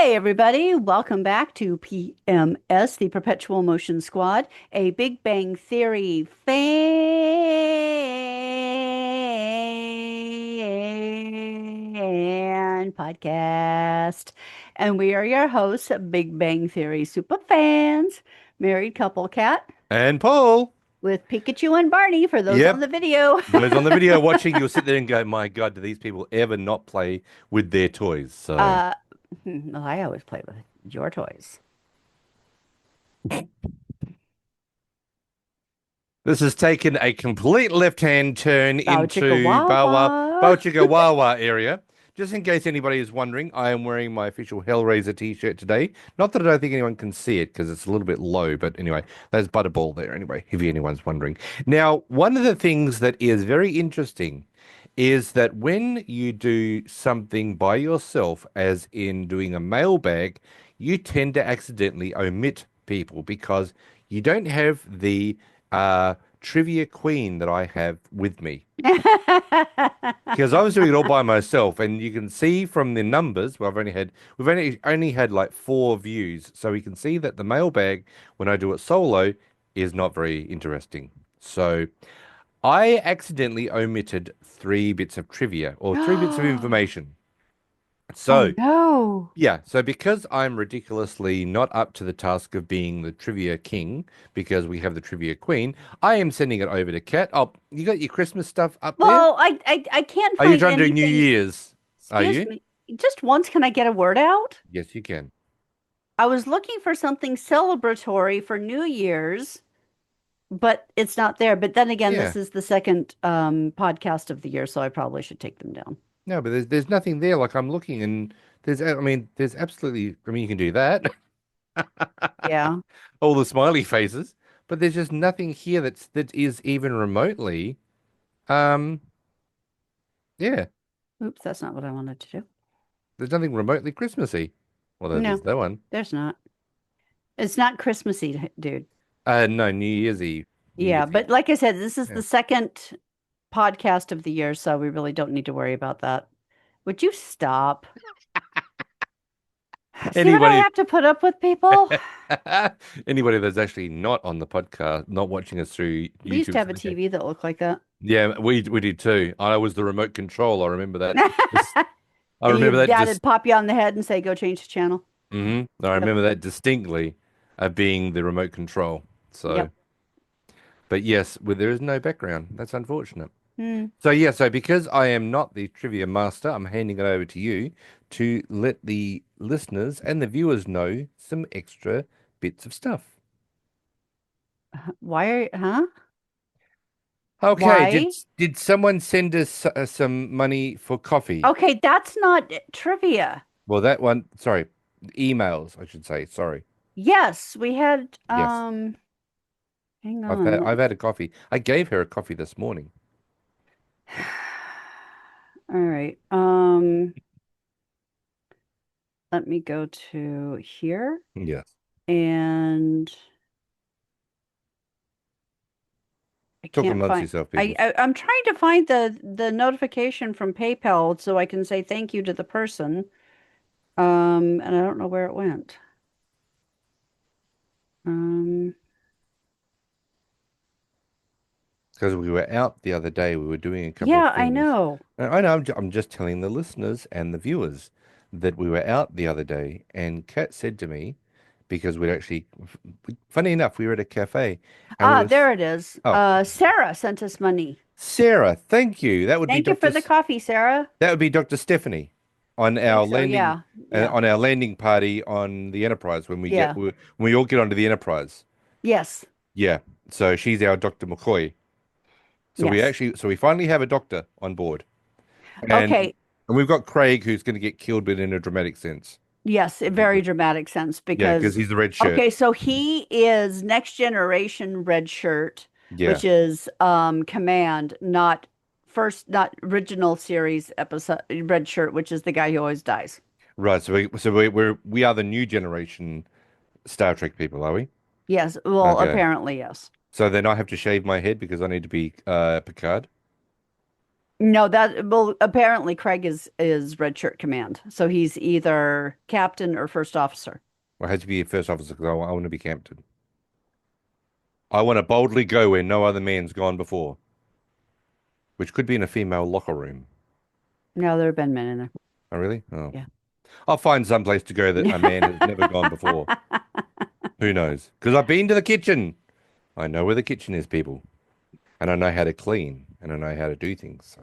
Hey, everybody. Welcome back to PMS, the Perpetual Motion Squad, a Big Bang Theory fan podcast. And we are your hosts, Big Bang Theory super fans, married couple Cat And Paul, with Pikachu and Barney for those on yep, the video. those on the video watching, you'll sit there and go, my God, do these people ever not play with their toys? So Uh, well, I always play with your toys. this has taken a complete left-hand turn Bow chicka into wawa. Bawchikawawa area. Just in case anybody is wondering, I am wearing my official Hellraiser t-shirt today. Not that I don't think anyone can see it because it's a little bit low, but anyway, there's Butterball there anyway, if anyone's wondering. Now, one of the things that is very interesting is that when you do something by yourself, as in doing a mailbag, you tend to accidentally omit people because you don't have the trivia queen that I have with me. Because I was doing it all by myself, and you can see from the numbers, well, we've only had like 4 views, so we can see that the mailbag when I do it solo is not very interesting. So I accidentally omitted 3 bits of trivia or 3 bits of Oh information. So, no. yeah, so because I'm ridiculously not up to the task of being the trivia king, because we have the trivia queen, I am sending it over to Kat. Oh, you got your Christmas stuff up there? Well, I can't Are you find trying to do New anything. Year's? Are Excuse you? me. Just once, can I get a word out? Yes, you can. I was looking for something celebratory for New Year's, but it's not there. But then again, Yeah. this is the second podcast of the year, so I probably should take them down. No, but there's nothing there. Like I'm looking and I mean, there's absolutely, I mean, you can do that. Yeah. All the smiley faces, but there's just nothing here that is even remotely. Um, yeah, Oops, that's not what I wanted to do. there's nothing remotely Christmassy. Well, there's No, that one. there's not. It's not Christmassy, dude. No, New Year's Eve. New Yeah, Year's Eve. but like I said, this is Yeah. the second podcast of the year, so we really don't need to worry about that. Would you stop? See what I Anybody, have to put up with, people? anybody that's actually not on the podcast, not watching us through We used to YouTube. have a TV that looked like that. Yeah, we did too. I was the remote control. I remember that. I And your remember that dad just. would pop you on the head and say, go change the channel. I Yep. remember that distinctly, being the remote control. So, Yep. but yes, there is no background. That's unfortunate. Hmm. So yeah, so because I am not the trivia master, I'm handing it over to you to let the listeners and the viewers know some extra bits of stuff. Huh? Okay, did Why? did someone send us some money for coffee? Okay, that's not trivia. Well, that one, sorry, emails, I should say. Sorry. Yes, we had, Yes. hang I've on. had I've had a coffee. I gave her a coffee this morning. All right. Let me go to here Yes. and I Talk can't amongst find yourself, people. I'm trying to find the notification from PayPal so I can say thank you to the person. And I don't know where it went. Um, Because we were out the other day, we were doing a couple of yeah, I things. know. I know, I'm just telling the listeners and the viewers that we were out the other day, and Kat said to me, because we'd actually, funny enough, we were at a cafe, and we Ah, were, there it is. oh, Sarah sent us money. Sarah, thank you. That would be Thank you for the coffee, Sarah. Dr. Stephanie on I think our so. landing, Yeah. Yeah. party on the Enterprise Yeah. when we all get onto the Enterprise. Yes. Yeah, so she's our Dr. McCoy. Yes. So we finally have a doctor on board. And Okay. and we've got Craig who's going to get killed, but in a dramatic sense. Yes, a very dramatic sense Yeah, because because he's the red shirt. okay, so he is next generation red shirt, Yeah. which is command, not first, not original series episode red shirt, which is the guy who always dies. Right. We are the new generation Star Trek people, are we? Yes, well, Okay. apparently, yes. So then I have to shave my head because I need to be Picard. No, that well, apparently Craig is red shirt command, so he's either captain or first officer. Well, it has to be a first officer because I want to be captain. I want to boldly go where no other man's gone before, which could be in a female locker room. No, there have been men in there. Oh, really? Oh. Yeah. I'll find some place to go that a man has never gone before. Who knows? Because I've been to the kitchen. I know where the kitchen is, people. And I know how to clean and I know how to do things. So,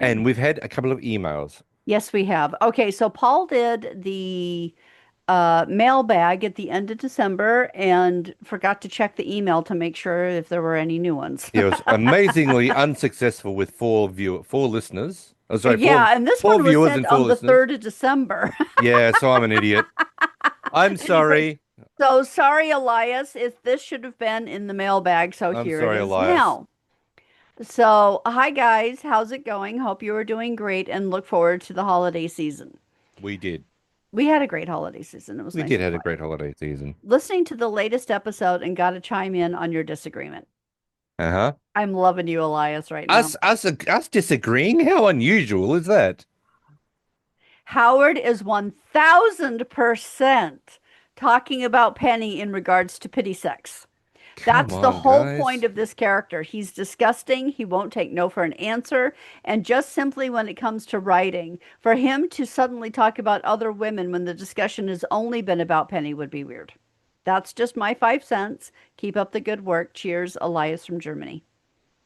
and Okay. we've had a couple of emails. Yes, we have. Okay, so Paul did the mailbag at the end of December and forgot to check the email to make sure if there were any new ones. He was amazingly unsuccessful with four listeners. Oh, sorry, Yeah, and this four one was viewers sent and four on the listeners. 3rd of December. Yeah, so I'm an idiot. I'm Anyway, sorry. so sorry, Elias, if this should have been in the mailbag, so I'm here it sorry, is Elias. now. So, hi guys, how's it going? Hope you are doing great and look forward to the holiday season. We did. We had a great holiday season. It was We nice did and had a quiet. great holiday season. Listening to the latest episode and got to chime in on your disagreement. Uh-huh. I'm loving you, Elias, right now. Us disagreeing? How unusual is that? Howard is 1000% talking about Penny in regards to pity sex. Come That's the on, whole point guys. of this character. He's disgusting. He won't take no for an answer. And just simply when it comes to writing, for him to suddenly talk about other women when the discussion has only been about Penny would be weird. That's just my 5 cents. Keep up the good work. Cheers, Elias from Germany.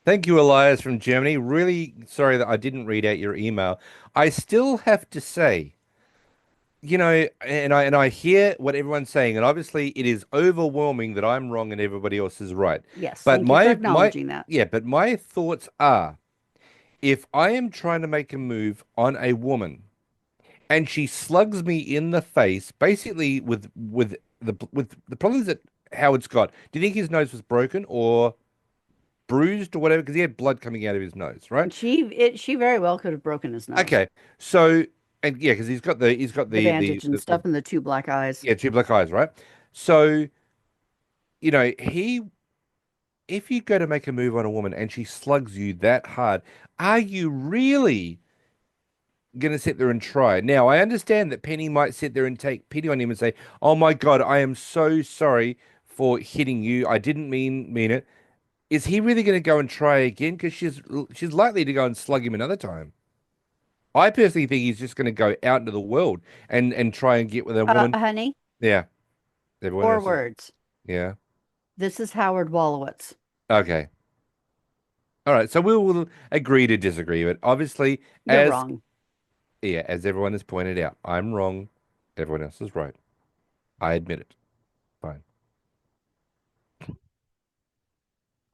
Thank you, Elias from Germany. Really sorry that I didn't read out your email. I still have to say, and I hear what everyone's saying, and obviously it is overwhelming that I'm wrong and everybody else is right. Yes, But thank you for my acknowledging that. yeah, but my thoughts are if I am trying to make a move on a woman and she slugs me in the face, basically with the problems that Howard's got. Do you think his nose was broken or bruised or whatever? Because he had blood coming out of his nose, right? She very well could have broken his nose. Okay, so and yeah, because he's got The bandage and the stuff and the two black eyes. yeah, two black eyes, right? So he if you go to make a move on a woman and she slugs you that hard, are you really going to sit there and try? Now, I understand that Penny might sit there and take pity on him and say, "Oh my God, I am so sorry for hitting you. I didn't mean it." Is he really going to go and try again? Because she's likely to go and slug him another time. I personally think he's just going to go out into the world and try and get with a woman. Honey, Yeah, everyone four else is. words. Yeah. This is Howard Wolowitz. Okay. All right. So we will agree to disagree. But obviously, You're as wrong. yeah, as everyone has pointed out, I'm wrong. Everyone else is right. I admit it. Fine.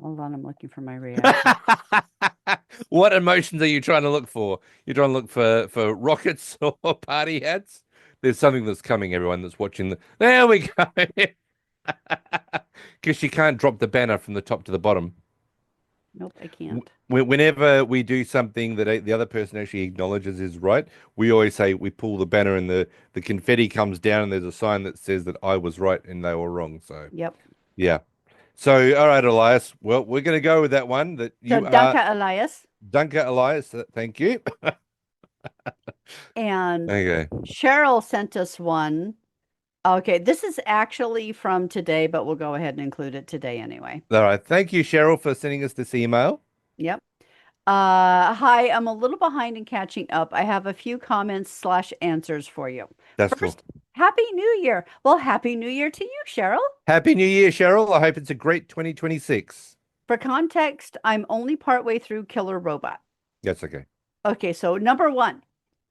Hold on, I'm looking for my reaction. What emotions are you trying to look for? You're trying to look for rockets or party hats? There's something that's coming, everyone that's watching There we go. Because she can't drop the banner from the top to the bottom. Nope, I can't. Whenever we do something that the other person actually acknowledges is right, we always say we pull the banner and the confetti comes down and there's a sign that says that I was right and they were wrong. So Yep. yeah. So all right, Elias. Well, we're going to go with that one that So you are Danke, Elias. Dunker Elias. Thank you. And Okay. Cheryl sent us one. Okay, this is actually from today, but we'll go ahead and include it today anyway. All right. Thank you, Cheryl, for sending us this email. Yep. Hi, I'm a little behind in catching up. I have a few comments slash answers for you. That's cool. First, Happy New Year. Well, Happy New Year to you, Cheryl. Happy New Year, Cheryl. I hope it's a great 2026. For context, I'm only partway through Killer Robot. That's okay. Okay, so number one,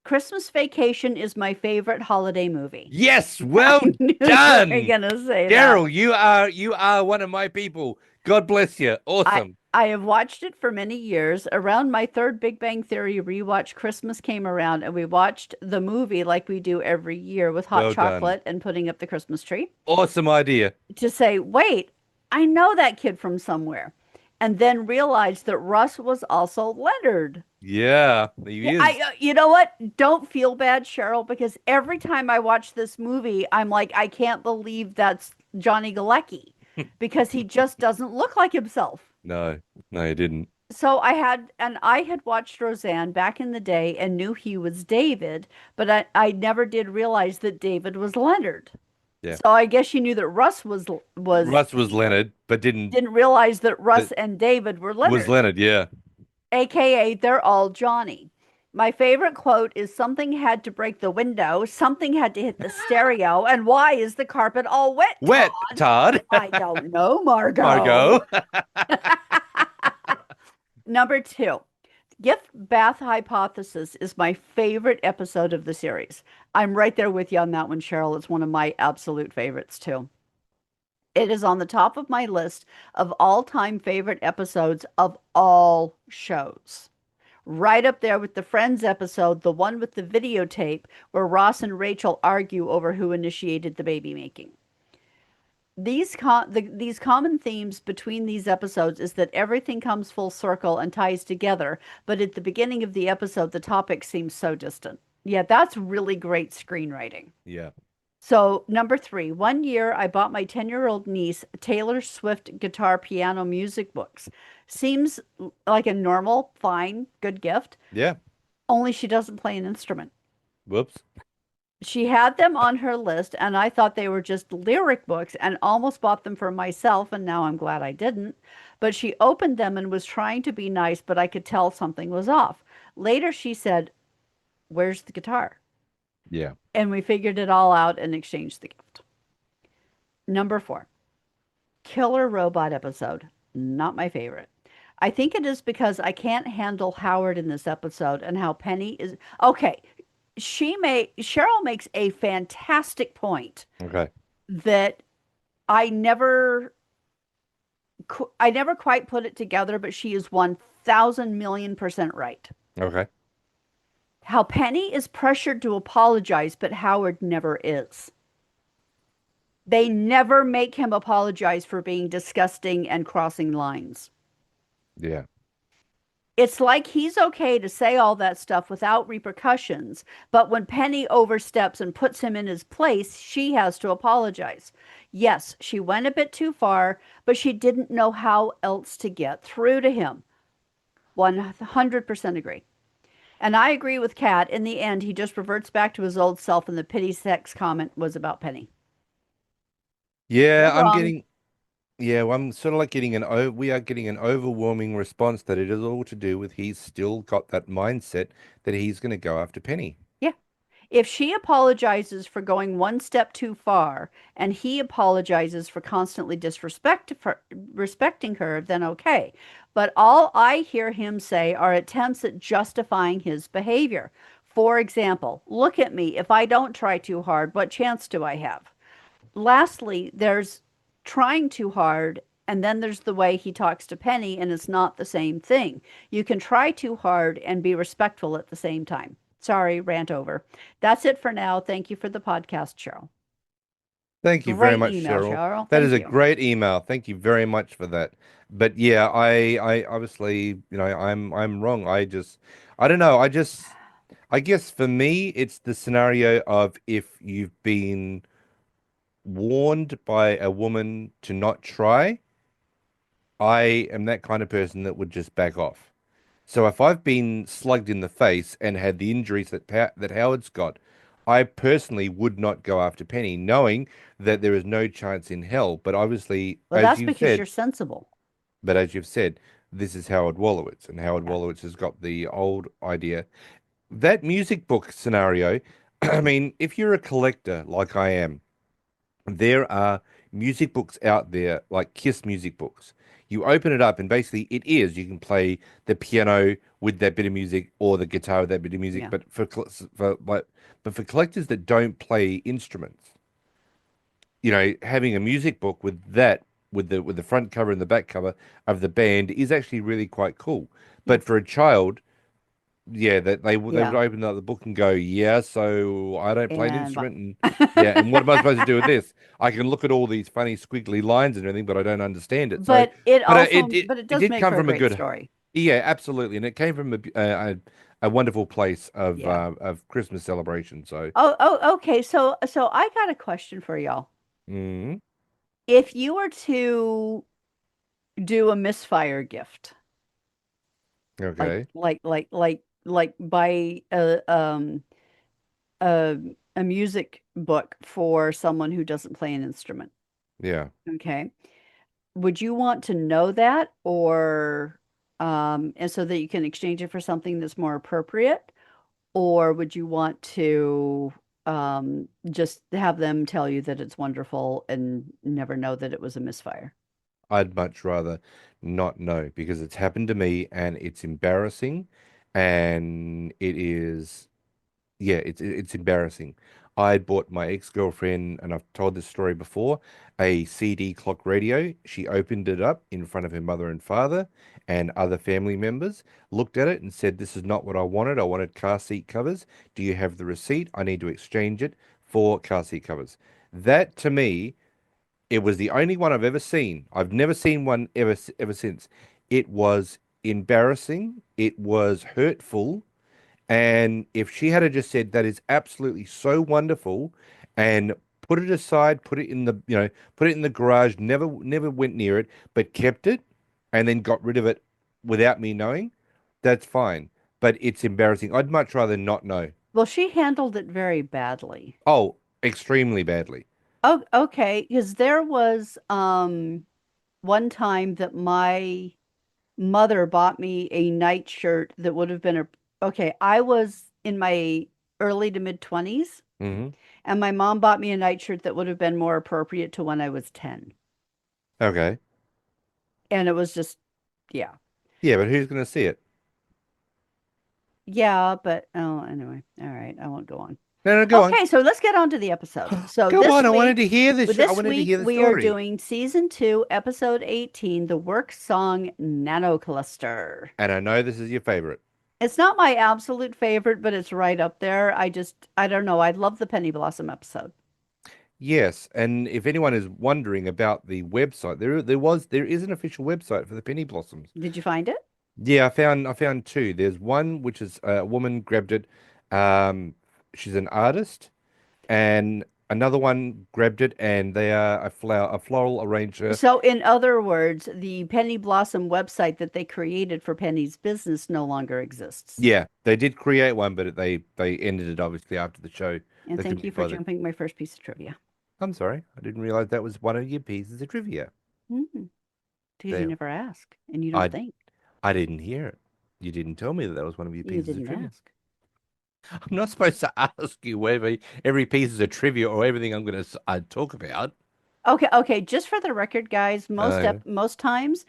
Christmas Vacation is my favorite holiday movie. Yes, well I knew you were done. gonna say that. Cheryl, you are one of my people. God bless you. I Awesome. I have watched it for many years. Around my third Big Bang Theory rewatch, Christmas came around and we watched the movie like we do every year with hot Well done. chocolate and putting up the Christmas tree Awesome idea. to say, wait, I know that kid from somewhere. And then realized that Russ was also Leonard. Yeah, he Yeah, is. you know what? Don't feel bad, Cheryl, because every time I watch this movie, I'm like, I can't believe that's Johnny Galecki because he just doesn't look like himself. No, no, he didn't. So I had watched Roseanne back in the day and knew he was David, but I never did realize that David was Leonard. Yeah. So I guess you knew that Russ was Russ was Leonard, but didn't didn't realize that that Russ and David were was Leonard, Leonard, yeah. aka they're all Johnny. My favorite quote is something had to break the window, something had to hit the stereo, and why is the carpet all wet, Wet, Todd? Todd. I don't know, Margot. Margot. Number two, Gift Bath Hypothesis is my favorite episode of the series. I'm right there with you on that one, Cheryl. It's one of my absolute favorites, too. It is on the top of my list of all-time favorite episodes of all shows. Right up there with the Friends episode, the one with the videotape where Ross and Rachel argue over who initiated the baby making. These common themes between these episodes is that everything comes full circle and ties together, but at the beginning of the episode, the topic seems so distant. Yeah, that's really great screenwriting. Yeah. So, number three, one year I bought my 10-year-old niece Taylor Swift guitar piano music books. Seems like a normal, fine, good gift, Yeah. only she doesn't play an instrument. Whoops. She had them on her list, and I thought they were just lyric books and almost bought them for myself, and now I'm glad I didn't. But she opened them and was trying to be nice, but I could tell something was off. Later, she said, "Where's the guitar?" Yeah. And we figured it all out and exchanged the gift. Number four, killer robot episode. Not my favorite. I think it is because I can't handle Howard in this episode and how Penny is. Okay, Cheryl makes a fantastic point Okay. that I never I never quite put it together, but she is 1,000,000,000% right. Okay. How Penny is pressured to apologize, but Howard never is. They never make him apologize for being disgusting and crossing lines. Yeah. It's like he's okay to say all that stuff without repercussions, but when Penny oversteps and puts him in his place, she has to apologize. Yes, she went a bit too far, but she didn't know how else to get through to him. 100% agree. And I agree with Kat. In the end, he just reverts back to his old self, and the pity sex comment was about Penny. Yeah, You're I'm wrong. getting yeah, well, I'm sort of like getting we are getting an overwhelming response that it is all to do with he's still got that mindset that he's going to go after Penny. Yeah. If she apologizes for going one step too far and he apologizes for constantly respecting her, then okay. But all I hear him say are attempts at justifying his behavior. For example, look at me. If I don't try too hard, what chance do I have? Lastly, there's trying too hard, and then there's the way he talks to Penny, and it's not the same thing. You can try too hard and be respectful at the same time. Sorry, rant over. That's it for now. Thank you for the podcast, Cheryl. Thank you very Great much, email, Cheryl. Cheryl. That is Thank a you. great email. Thank you very much for that. But yeah, I obviously, I'm wrong. I don't know. I guess for me, it's the scenario of if you've been warned by a woman to not try, I am that kind of person that would just back off. So if I've been slugged in the face and had the injuries that Howard's got, I personally would not go after Penny, knowing that there is no chance in hell. But obviously, Well, that's because you're sensible. as you've said, this is Howard Wolowitz, and Howard Yeah. Wolowitz has got the old idea. That music book scenario, I mean, if you're a collector like I am, there are music books out there, like Kiss music books. You open it up, and basically, you can play the piano with that bit of music or the guitar with that bit of music. Yeah. But for collectors that don't play instruments, having a music book with that, with the front cover and the back cover of the band is actually really quite cool. Yeah. But for a child, yeah, that they would Yeah. open up the book and go, yeah, so I don't play an And instrument, and yeah, and what am I supposed to do with this? I can look at all these funny squiggly lines and everything, but I don't understand it. So, but it but also but it it does did make come for a from a great good, story. yeah, absolutely, and it came from a wonderful place Yeah. of Christmas celebration. So, Oh, okay. So I got a question for y'all. mm, If you were to do a misfire gift, like Okay. buy a a music book for someone who doesn't play an instrument. Yeah. Okay. Would you want to know that, or and so that you can exchange it for something that's more appropriate? Or would you want to just have them tell you that it's wonderful and never know that it was a misfire? I'd much rather not know because it's happened to me and it's embarrassing and it is yeah, it's embarrassing. I bought my ex-girlfriend, and I've told this story before, a CD clock radio. She opened it up in front of her mother and father and other family members, looked at it and said, "This is not what I wanted. I wanted car seat covers. Do you have the receipt? I need to exchange it for car seat covers." That to me, it was the only one I've ever seen. I've never seen one ever since. It was embarrassing. It was hurtful. And if she had just said that is absolutely so wonderful and put it aside, put it in the, put it in the garage, never went near it, but kept it and then got rid of it without me knowing, that's fine. But it's embarrassing. I'd much rather not know. Well, she handled it very badly. Oh, extremely badly. Oh, okay, because there was one time that my mother bought me a nightshirt that would have been a okay, I was in my early to mid 20s, Hmm. and my mom bought me a nightshirt that would have been more appropriate to when I was 10. Okay. And it was just yeah. Yeah, but who's going to see it? Yeah, but oh, anyway. All right, I won't go on. No, no, go on. Okay, so let's get on to the episode. So Go on. I wanted to hear I this wanted to week hear the we are story. doing season 2, episode 18, the work song Nanocluster. And I know this is your favorite. It's not my absolute favorite, but it's right up there. I don't know. I love the Penny Blossom episode. Yes, and if anyone is wondering about the website, there is an official website for the Penny Blossoms. Did you find it? Yeah, I found two. There's one which is a woman grabbed it. Um, she's an artist, and another one grabbed it, and they are a floral arranger. So, in other words, the Penny Blossom website that they created for Penny's business no longer exists. Yeah, they did create one, but they ended it obviously after the show. And They couldn't thank be you for bothered. jumping my first piece of trivia. I'm sorry, I didn't realize that was one of your pieces of trivia. Mm, because you There, never ask and you don't I think. I didn't hear it. You didn't tell me that that was one of your You pieces of didn't trivia. ask. I'm not supposed to ask you whether every piece is a trivia or everything I'm going to talk about. Okay, okay. Just for the record, guys, Uh, most times,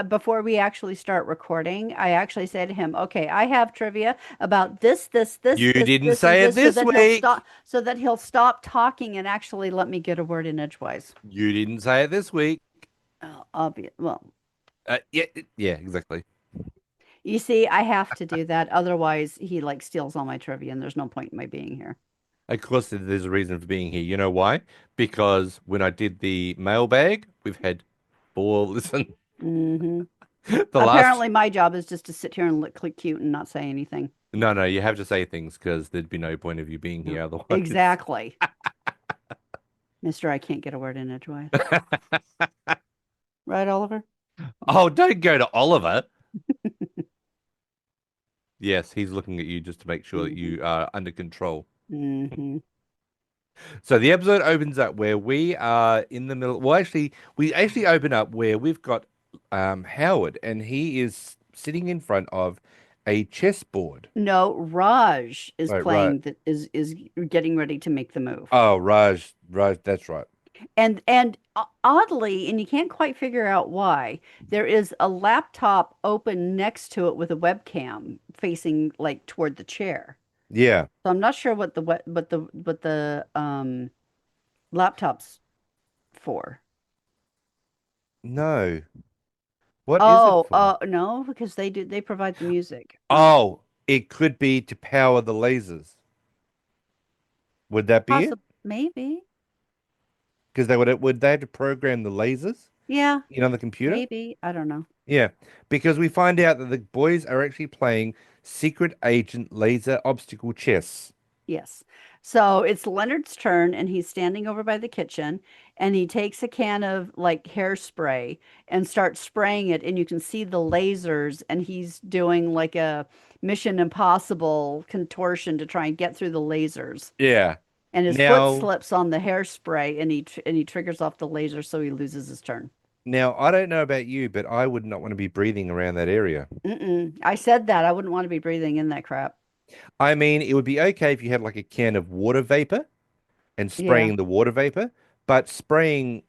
before we actually start recording, I actually say to him, "Okay, I have trivia about you didn't this, and say it this," so this that he'll week. stop, talking and actually let me get a word in edgewise. You didn't say it this week. Obvious. Well, Yeah, yeah, exactly. you see, I have to do that, otherwise he like steals all my trivia, and there's no point in my being here. Of course, there's a reason for being here. You know why? Because when I did the mailbag, we've had four. Listen, Hmm. the last. Apparently, my job is just to sit here and look cute and not say anything. No, no, you have to say things because there'd be no point of you being No, here otherwise. exactly. Mister, I can't get a word in edgewise. Right, Oliver? Oh, don't go to Oliver. Yes, he's looking at you just to make sure that Hmm. you are under control. Hmm. So the episode opens up where we are in the middle. Well, actually, we actually open up where we've got Howard, and he is sitting in front of a chessboard. No, Raj is Right, right. playing that is getting ready to make the move. Oh, Raj, that's right. And oddly, and you can't quite figure out why, there is a laptop open next to it with a webcam facing like toward the chair. Yeah. So I'm not sure what the laptop's for. No. What is it Oh, for? no, because they provide the music. Oh, it could be to power the lasers. Would that be it? Possible, maybe. Because would they have to program the lasers Yeah, in on the computer? maybe. I don't know. Yeah, because we find out that the boys are actually playing secret agent laser obstacle chess. Yes. So it's Leonard's turn, and he's standing over by the kitchen, and he takes a can of like hairspray and starts spraying it, and you can see the lasers, and he's doing like a Mission Impossible contortion to try and get through the lasers. Yeah. And his foot Now, slips on the hairspray, and he triggers off the laser, so he loses his turn. now I don't know about you, but I would not want to be breathing around that area. Mm-mm. I said that I wouldn't want to be breathing in that crap. I mean, it would be okay if you had like a can of water vapor and Yeah. spraying the water vapor, but spraying,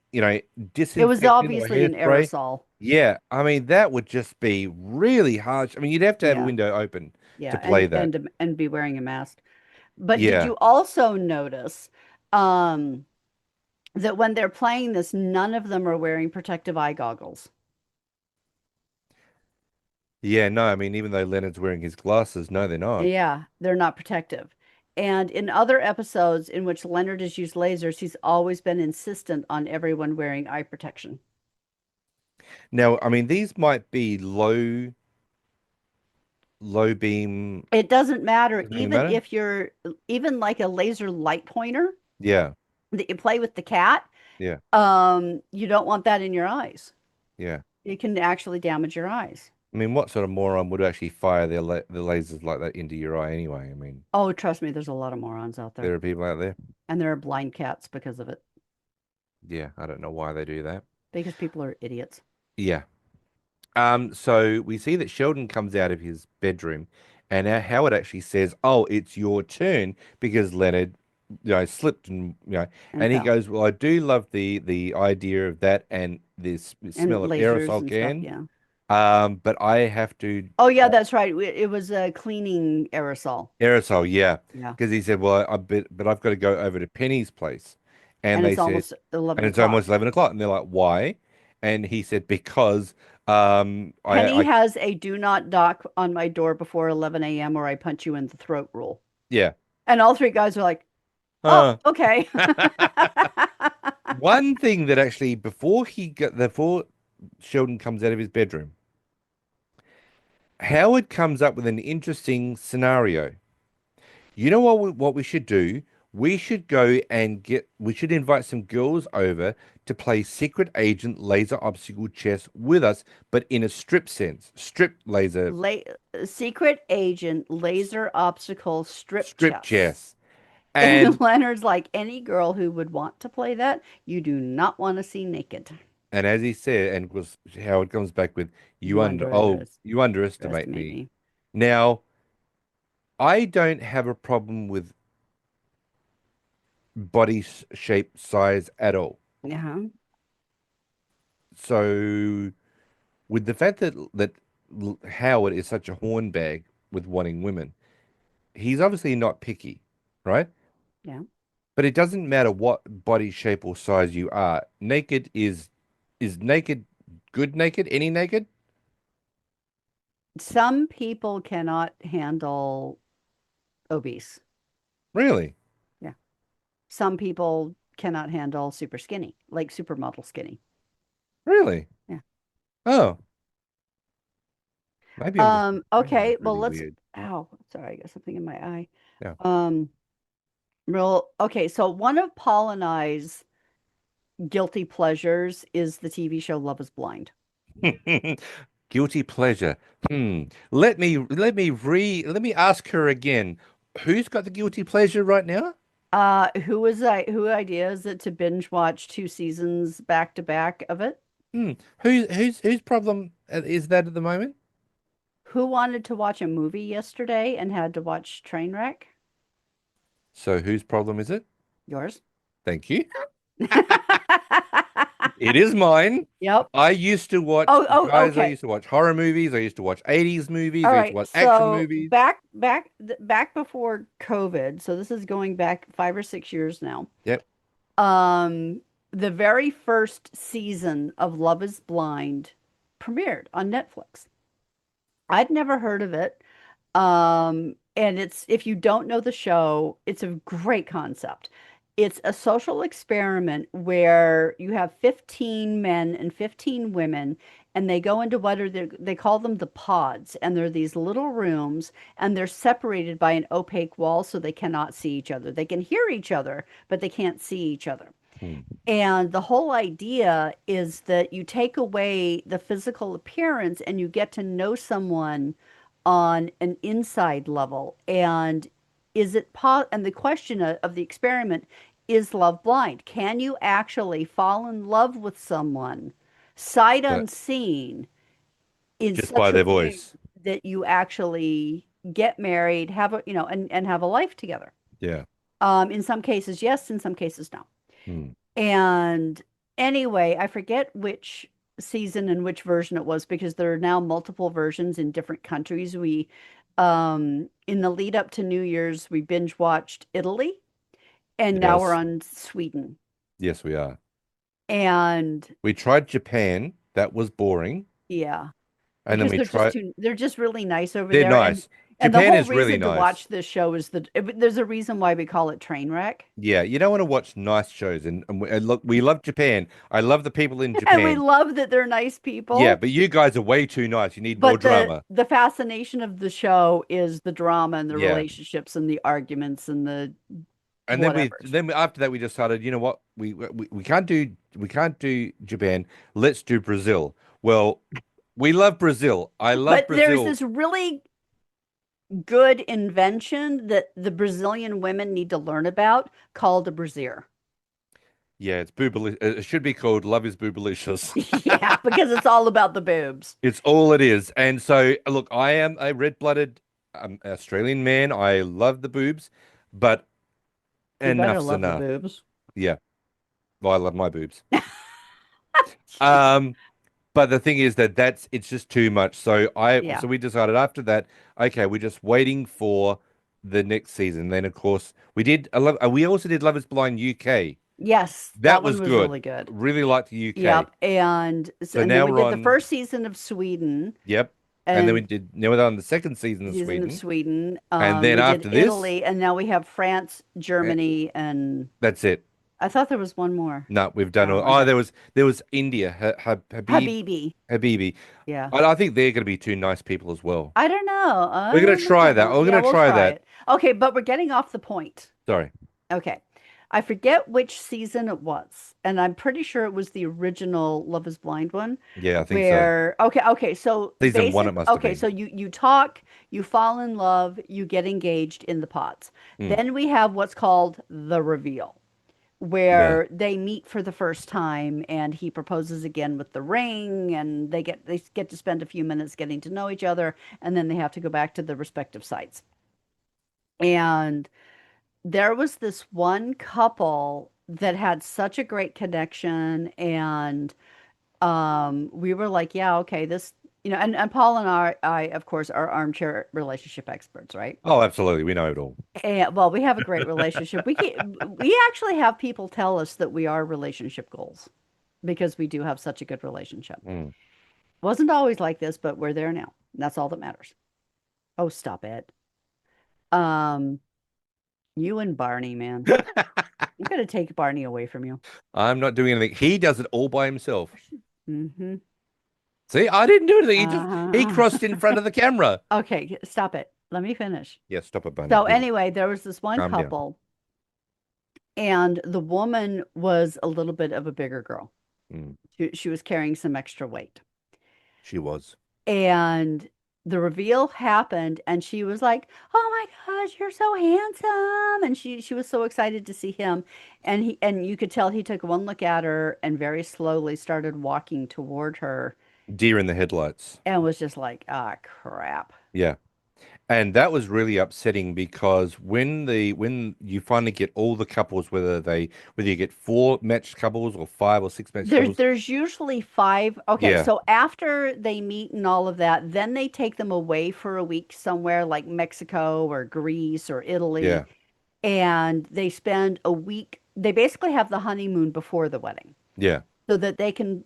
It was disinfectant or obviously an hairspray, aerosol. yeah, I mean, that would just be really harsh. I mean, you'd have to have a Yeah. window open to Yeah, play that. and be wearing a mask. But did Yeah. you also notice um that when they're playing this, none of them are wearing protective eye goggles? Yeah, no, I mean, even though Leonard's wearing his glasses, no, they're not. Yeah, they're not protective. And in other episodes in which Leonard has used lasers, he's always been insistent on everyone wearing eye protection. Now, I mean, these might be low beam. It doesn't matter, Doesn't really even matter. if you're even like a laser light pointer Yeah, that you play with the cat, yeah, you don't want that in your eyes. yeah. It can actually damage your eyes. I mean, what sort of moron would actually fire the lasers like that into your eye anyway? I mean, Oh, trust me, there's a lot of morons out there there. are people out there. And there are blind cats because of it, Yeah, I don't know why they do that. because people are idiots. Yeah. So we see that Sheldon comes out of his bedroom, and Howard actually says, "Oh, it's your turn," because Leonard, slipped And and he fell. goes, "Well, I do love the idea of that and this And smell of lasers aerosol and stuff, can, yeah. but I have to Oh, yeah, that's right. It was a cleaning aerosol. aerosol, yeah, Yeah. because he said, well, but I've got to go over to Penny's place," and And they it's said, almost 11 and it's almost o'clock. 11 o'clock, and they're like, "Why?" And he said, "Because Penny I has a do not knock on my door before 11 a.m. or I punch you in the throat rule. yeah." And all three guys are like, oh, Uh, okay. One thing that actually before Sheldon comes out of his bedroom, Howard comes up with an interesting scenario. You know what we should do? We should invite some girls over to play secret agent laser obstacle chess with us, but in a strip sense. Strip laser La Secret agent laser obstacle strip strip chess. chess. And And Leonard's like, any girl who would want to play that, you do not want to see naked. and as he said, and was Howard comes back with, you underestimate Underestimate me. me. Now, I don't have a problem with body shape size at all. Yeah. So with the fact that Howard is such a hornbag with wanting women, he's obviously not picky, right? Yeah. But it doesn't matter what body shape or size you are. Naked is naked good naked? Any naked? Some people cannot handle obese. Really? Yeah. Some people cannot handle super skinny, like supermodel skinny. Really? Yeah. Oh, maybe I'm just Okay, well really let's weird. ow, sorry, I got something in my eye. Yeah. Um, okay, so one of Paul and I's guilty pleasures is the TV show Love is Blind. Guilty pleasure. Hmm. Let me ask her again. Who's got the guilty pleasure right now? Who idea is it to binge watch two seasons back to back of it? Hmm. Whose problem is that at the moment? Who wanted to watch a movie yesterday and had to watch Trainwreck? So whose problem is it? Yours. Thank you. It is mine. Yep. I used to watch Oh, guys, I okay. used to watch horror movies, I used to watch 80s movies, All I used to right. watch action So movies. back before COVID, so this is going back 5 or 6 years now. Yep. Um, the very first season of Love is Blind premiered on Netflix. I'd never heard of it. And it's if you don't know the show, it's a great concept. It's a social experiment where you have 15 men and 15 women, and they go into they call them the pods, and they're these little rooms, and they're separated by an opaque wall so they cannot see each other. They can hear each other, but they can't see each other. Mm. And the whole idea is that you take away the physical appearance and you get to know someone on an inside level. And and the question of the experiment is love blind? Can you actually fall in love with someone sight But unseen in just by such a their way voice. that you actually get married, have a, and have a life together? Yeah. In some cases, yes, in some cases, no. Mm. And anyway, I forget which season and which version it was because there are now multiple versions in different countries. In the lead up to New Year's, we binge watched Italy, and now we're Yes. on Sweden. Yes, we are. And We tried Japan. That was boring. yeah, And then because we tried. they're just really nice over They're there. nice. And the Japan whole is really reason to nice. watch this show is there's a reason why we call it train wreck. Yeah, you don't want to watch nice shows. And look, we love Japan. I love the people in And we Japan. love that they're nice Yeah, people. but you guys are way too nice. You need more But drama. the fascination of the show is the drama and the Yeah. relationships and the arguments and the And whatevers. after that we decided, you know what? We can't do Japan. Let's do Brazil. Well, we love Brazil. I love But there's Brazil. this really good invention that the Brazilian women need to learn about called a brassiere. Yeah, it's boobalicious. It should be called Love is Boobalicious. Yeah, because it's all about the boobs. It's all it is. And so, look, I am a red-blooded Australian man. I love the boobs, but You better enough's love the enough. boobs. Yeah, well, I love my boobs. Um, but the thing is that it's just too much. Yeah. So we decided after that, okay, we're just waiting for the next season. Then of course we also did Love Is Blind UK. Yes, that That one was was good. really good. Really liked the UK. Yep. And So and then now we we're did the on, first season of Sweden yep. And then and now we're on the second season of season of Sweden. Sweden. And then We did after this, Italy, and now we have France, eh, Germany, and that's it. I thought there was one more. No, we've done all. Oh, Oh, okay. there was India, Habibi. Habibi. Yeah. I think they're going to be two nice people as well. I don't know. I We're going to don't try that. know. We're Yeah, going to we'll try try that. it. Okay, but we're getting off the point. Sorry. Okay. I forget which season it was, and I'm pretty sure it was the original Love is Blind one Yeah, I think so. where so Season one, it must have so been. you talk, you fall in love, you get engaged in the pods. Mm, Then we have what's called the reveal, yeah. where they meet for the first time and he proposes again with the ring and they get to spend a few minutes getting to know each other and then they have to go back to the respective sites. And there was this one couple that had such a great connection and we were like, yeah, okay, this, and Paul and I of course are armchair relationship experts, right? Oh, absolutely. We know it all. And well, we have a great relationship. We actually have people tell us that we are relationship goals because we do have such a good relationship. Mm. Wasn't always like this, but we're there now. That's all that matters. Oh, stop it. Um, you and Barney, man. I'm gonna take Barney away from you. I'm not doing anything. He does it all by himself. Mm-hmm. See, I didn't do anything. He Uh-huh. crossed in front of the camera. Okay, stop it. Let me finish. Yeah, stop it, Bunny. So Yeah, anyway, there was this one calm down. couple, and the woman was a little bit of a bigger girl. Mm, She was carrying some extra weight. she was. And the reveal happened, and she was like, "Oh my gosh, you're so handsome!" And she was so excited to see him. And you could tell he took one look at her and very slowly started walking toward her, Deer in the headlights. and was just like, "Ah, crap." Yeah. And that was really upsetting because when you finally get all the couples, whether you get four matched couples or five or six matched couples, There's usually five. Okay, yeah, so after they meet and all of that, then they take them away for a week somewhere like Mexico or Greece or Italy, yeah, and they spend a week. They basically have the honeymoon before the wedding yeah, so that they can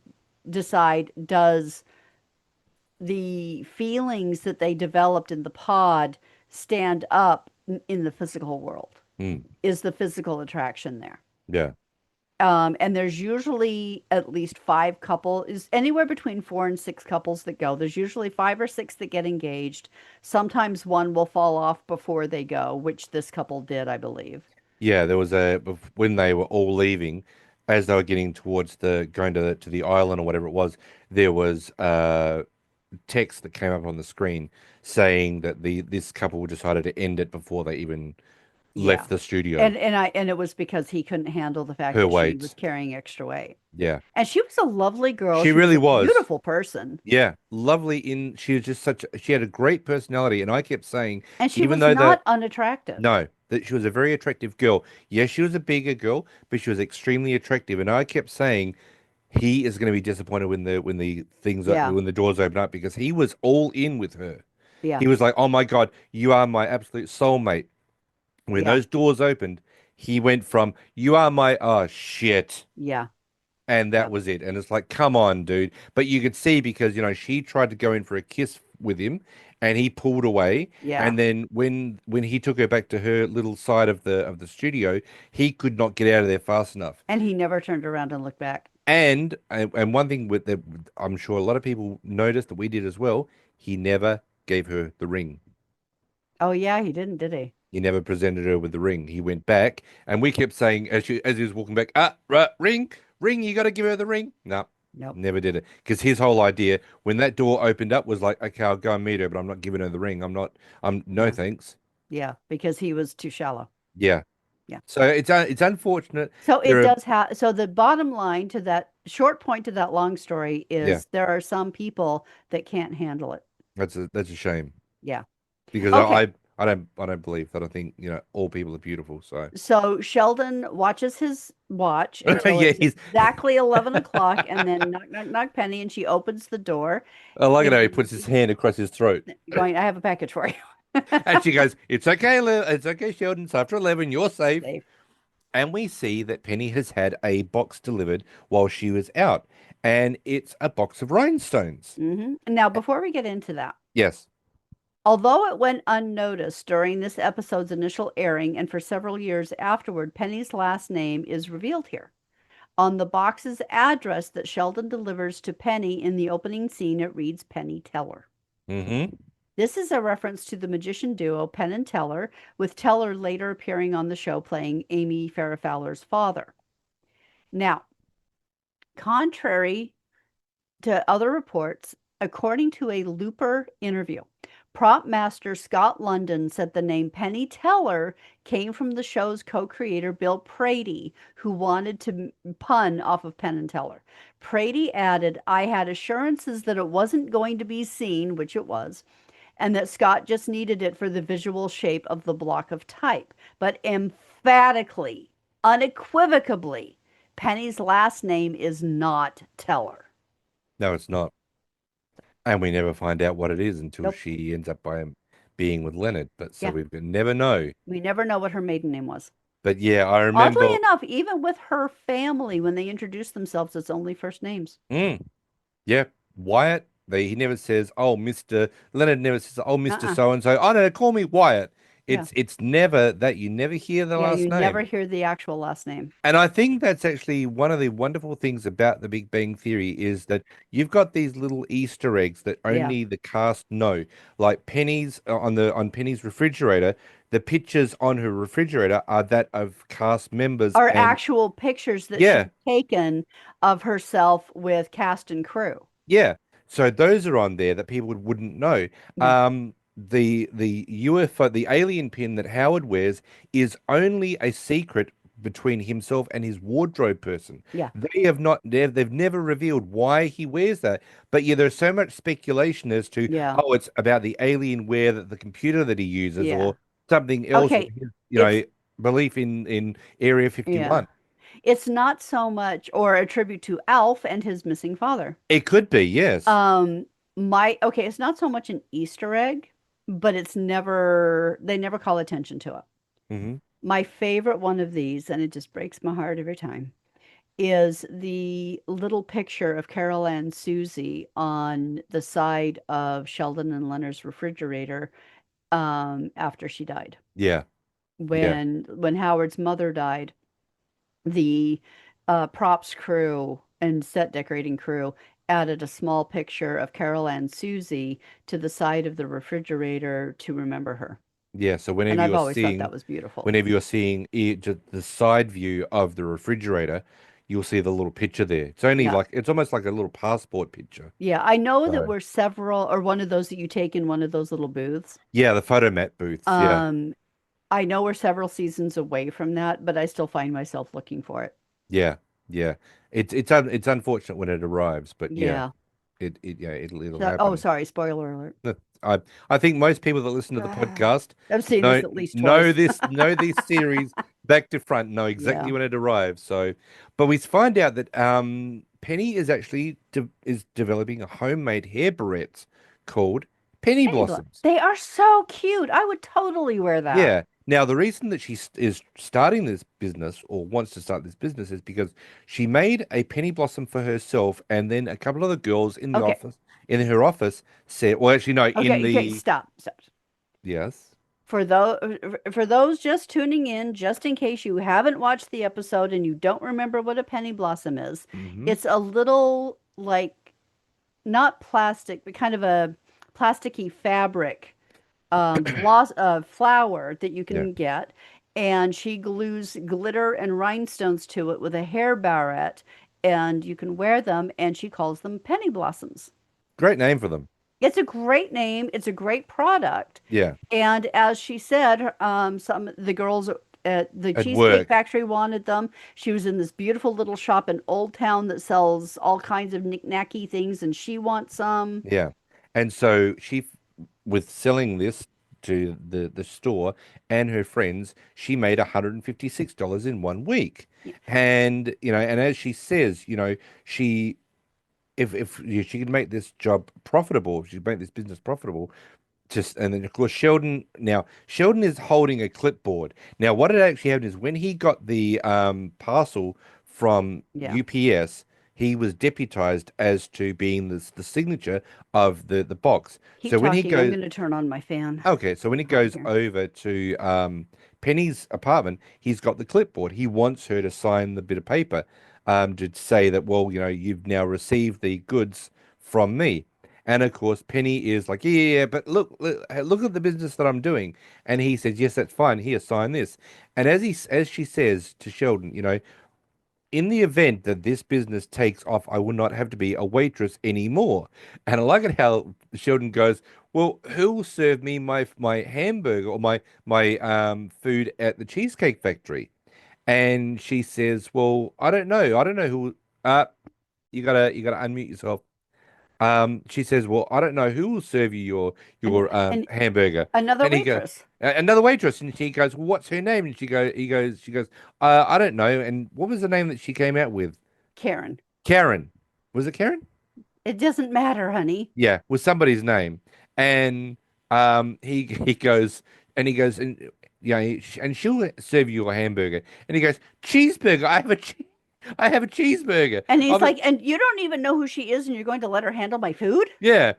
decide, does the feelings that they developed in the pod stand up in the physical world? mm, Is the physical attraction there? yeah, And there's usually at least five is anywhere between four and six couples that go. There's usually five or six that get engaged. Sometimes one will fall off before they go, which this couple did, I believe. yeah. When they were all leaving, as they were getting towards the going to the island or whatever it was, there was text that came up on the screen saying that the this couple decided to end it before they even Yeah. left the studio. And it was because he couldn't handle the fact Her that she was weight. carrying extra weight. Yeah. And she was a lovely girl. She She was really a was. beautiful person. Yeah. Lovely in she was just such she had a great personality and I kept saying And she even was though not that unattractive. no, that she was a very attractive girl. Yes, she was a bigger girl, but she was extremely attractive and I kept saying he is going to be disappointed Yeah. when the doors open up because he was all in with her. Yeah. He was like, "Oh my God, you are my absolute soulmate." When Yeah. those doors opened, he went from "You are my oh shit," Yeah. and that Yeah. was it. And it's like, "Come on, dude!" But you could see because she tried to go in for a kiss with him, and he pulled away. Yeah. And then when he took her back to her little side of the studio, he could not get out of there fast enough. And he never turned around and looked back. And one thing with that I'm sure a lot of people noticed that we did as well, he never gave her the ring. Oh yeah, he didn't, did he? He never presented her with the ring. He went back and we kept saying as he was walking back, right, ring, you gotta give her the ring. No, Nope. never did it. Because his whole idea when that door opened up was like, okay, I'll go and meet her, but I'm not giving her the ring. I'm no Yeah. thanks. Yeah, because he was too shallow. Yeah. Yeah. So it's unfortunate. So There it are does have, so the bottom line to that short point to that long story yeah, is there are some people that can't handle it. that's a shame. Yeah. Because Okay. I don't believe that. I think, all people are beautiful. So So Sheldon watches his watch until yeah, it's he's exactly 11 o'clock and then knock, knock, knock, Penny, and she opens the door I like it how he and puts his hand across his throat. going, I have a package for you. And she goes, "It's okay, it's okay, Sheldon. It's after 11. You're safe." Safe. And we see that Penny has had a box delivered while she was out, and it's a box of rhinestones. Now, before we get into that, Yes. although it went unnoticed during this episode's initial airing and for several years afterward, Penny's last name is revealed here. On the box's address that Sheldon delivers to Penny in the opening scene, it reads Penny Teller. Mm-hmm. This is a reference to the magician duo Penn and Teller, with Teller later appearing on the show playing Amy Farrah Fowler's father. Now, contrary to other reports, according to a Looper interview, prop master Scott London said the name Penny Teller came from the show's co-creator Bill Prady, who wanted to pun off of Penn and Teller. Prady added, I had assurances that it wasn't going to be seen, which it was, and that Scott just needed it for the visual shape of the block of type. But emphatically, unequivocally, Penny's last name is not Teller. No, it's not. And we never find out what it is until Nope. she ends up by being with Leonard. But so Yeah. we never know. We never know what her maiden name was. But yeah, I Oddly remember. enough, even with her family, when they introduce themselves, it's only first names. Mm, yeah, Wyatt. He never says, "Oh, Mister." Leonard never says, "Oh, Mister Uh-uh. So and So." Oh no, call me Wyatt. Yeah. It's never that you never hear the Yeah, last you never name. hear the actual last name. And I think that's actually one of the wonderful things about the Big Bang Theory is that you've got these little Easter eggs that Yeah. only the cast know. Like Penny's on Penny's refrigerator, the pictures on her refrigerator are that of cast members Are and actual pictures that she's yeah, taken of herself with cast and crew. yeah. So those are on there that people wouldn't know. Yeah. The UFO, the alien pin that Howard wears is only a secret between himself and his wardrobe person. Yeah. They've never revealed why he wears that. But yeah, there's so much speculation as to, Yeah. oh, it's about the alien wear that the computer that he uses Yeah. or something else with Okay. his, It's belief in Area yeah. 51. It's not so much or a tribute to Alf and his missing father. It could be, yes. It's not so much an Easter egg, but they never call attention to it. Hmm. My favorite one of these, and it just breaks my heart every time, is the little picture of Carol Ann Susie on the side of Sheldon and Leonard's refrigerator after she died. Yeah, yeah. When Howard's mother died, the props crew and set decorating crew added a small picture of Carol Ann Susie to the side of the refrigerator to remember her. Yeah, so And I've always thought that was beautiful. whenever you're seeing just the side view of the refrigerator, you'll see the little picture there. It's only Yeah. like it's almost like a little passport picture. Yeah. I know that So we're several, or one of those that you take in one of those little booths. yeah, the photo mat booths. Yeah, Um, I know we're several seasons away from that, but I still find myself looking for it. yeah, yeah. It's unfortunate when it arrives, but yeah, Yeah. yeah it'll So, oh, happen. sorry, spoiler alert. I I think most people that listen to the podcast I've seen know this at least twice. know this series back to front, know exactly Yeah. when it arrives. So, but we find out that Penny is actually is developing a homemade hair barrette called Penny Penny blood. Blossoms. They are so cute. I would totally wear that. Yeah. Now, the reason that is starting this business or wants to start this business is because she made a penny blossom for herself, and then a couple of the girls in the Okay. office, in her office, said, well, actually, no, in Okay. Okay. the, Stop. Stop. yes. For those just tuning in, just in case you haven't watched the episode and you don't remember what a penny blossom is, Hmm. it's a little like not plastic, but kind of a plasticky fabric flower that you Yeah. can get, and she glues glitter and rhinestones to it with a hair barrette, and you can wear them, and she calls them penny blossoms. Great name for them. It's a great name. It's a great product. Yeah. And as she said, some the girls at the At Cheesecake work. Factory wanted them. She was in this beautiful little shop in Old Town that sells all kinds of knick-knacky things, and she wants some. Yeah. And so with selling this to the store and her friends, she made $156 in 1 week. Yeah. And, and as she says, she if she could make this job profitable, if she could make this business profitable, just and then of course Sheldon is holding a clipboard. Now what had actually happened is when he got the parcel from Yeah. UPS, he was deputized as to being the signature of the box. Keep So when he talking. I'm goes going to turn on my fan. Okay, so when he Hot in goes here. over to Penny's apartment, he's got the clipboard. He wants her to sign the bit of paper to say that, well, you've now received the goods from me. And of course, Penny is like, yeah, but look at the business that I'm doing. And he says, yes, that's fine. Here, sign this. And as she says to Sheldon, in the event that this business takes off, I will not have to be a waitress anymore. And I like it how Sheldon goes, well, who will serve me my hamburger or my food at the Cheesecake Factory? And she says, well, I don't know. I don't know who. You gotta unmute yourself. She says, well, I don't know who will serve you And your and hamburger. another And he goes, waitress, another waitress, and she goes, well, what's her name? And she goes, I don't know. And what was the name that she came out with? Karen. Karen. Was it Karen? It doesn't matter, honey. Yeah, was somebody's name. And he goes and and she'll serve you a hamburger. And he goes, cheeseburger. I have a cheeseburger. And he's I'll be, like, and you don't even know who she is, and you're going to let her handle my food? yeah.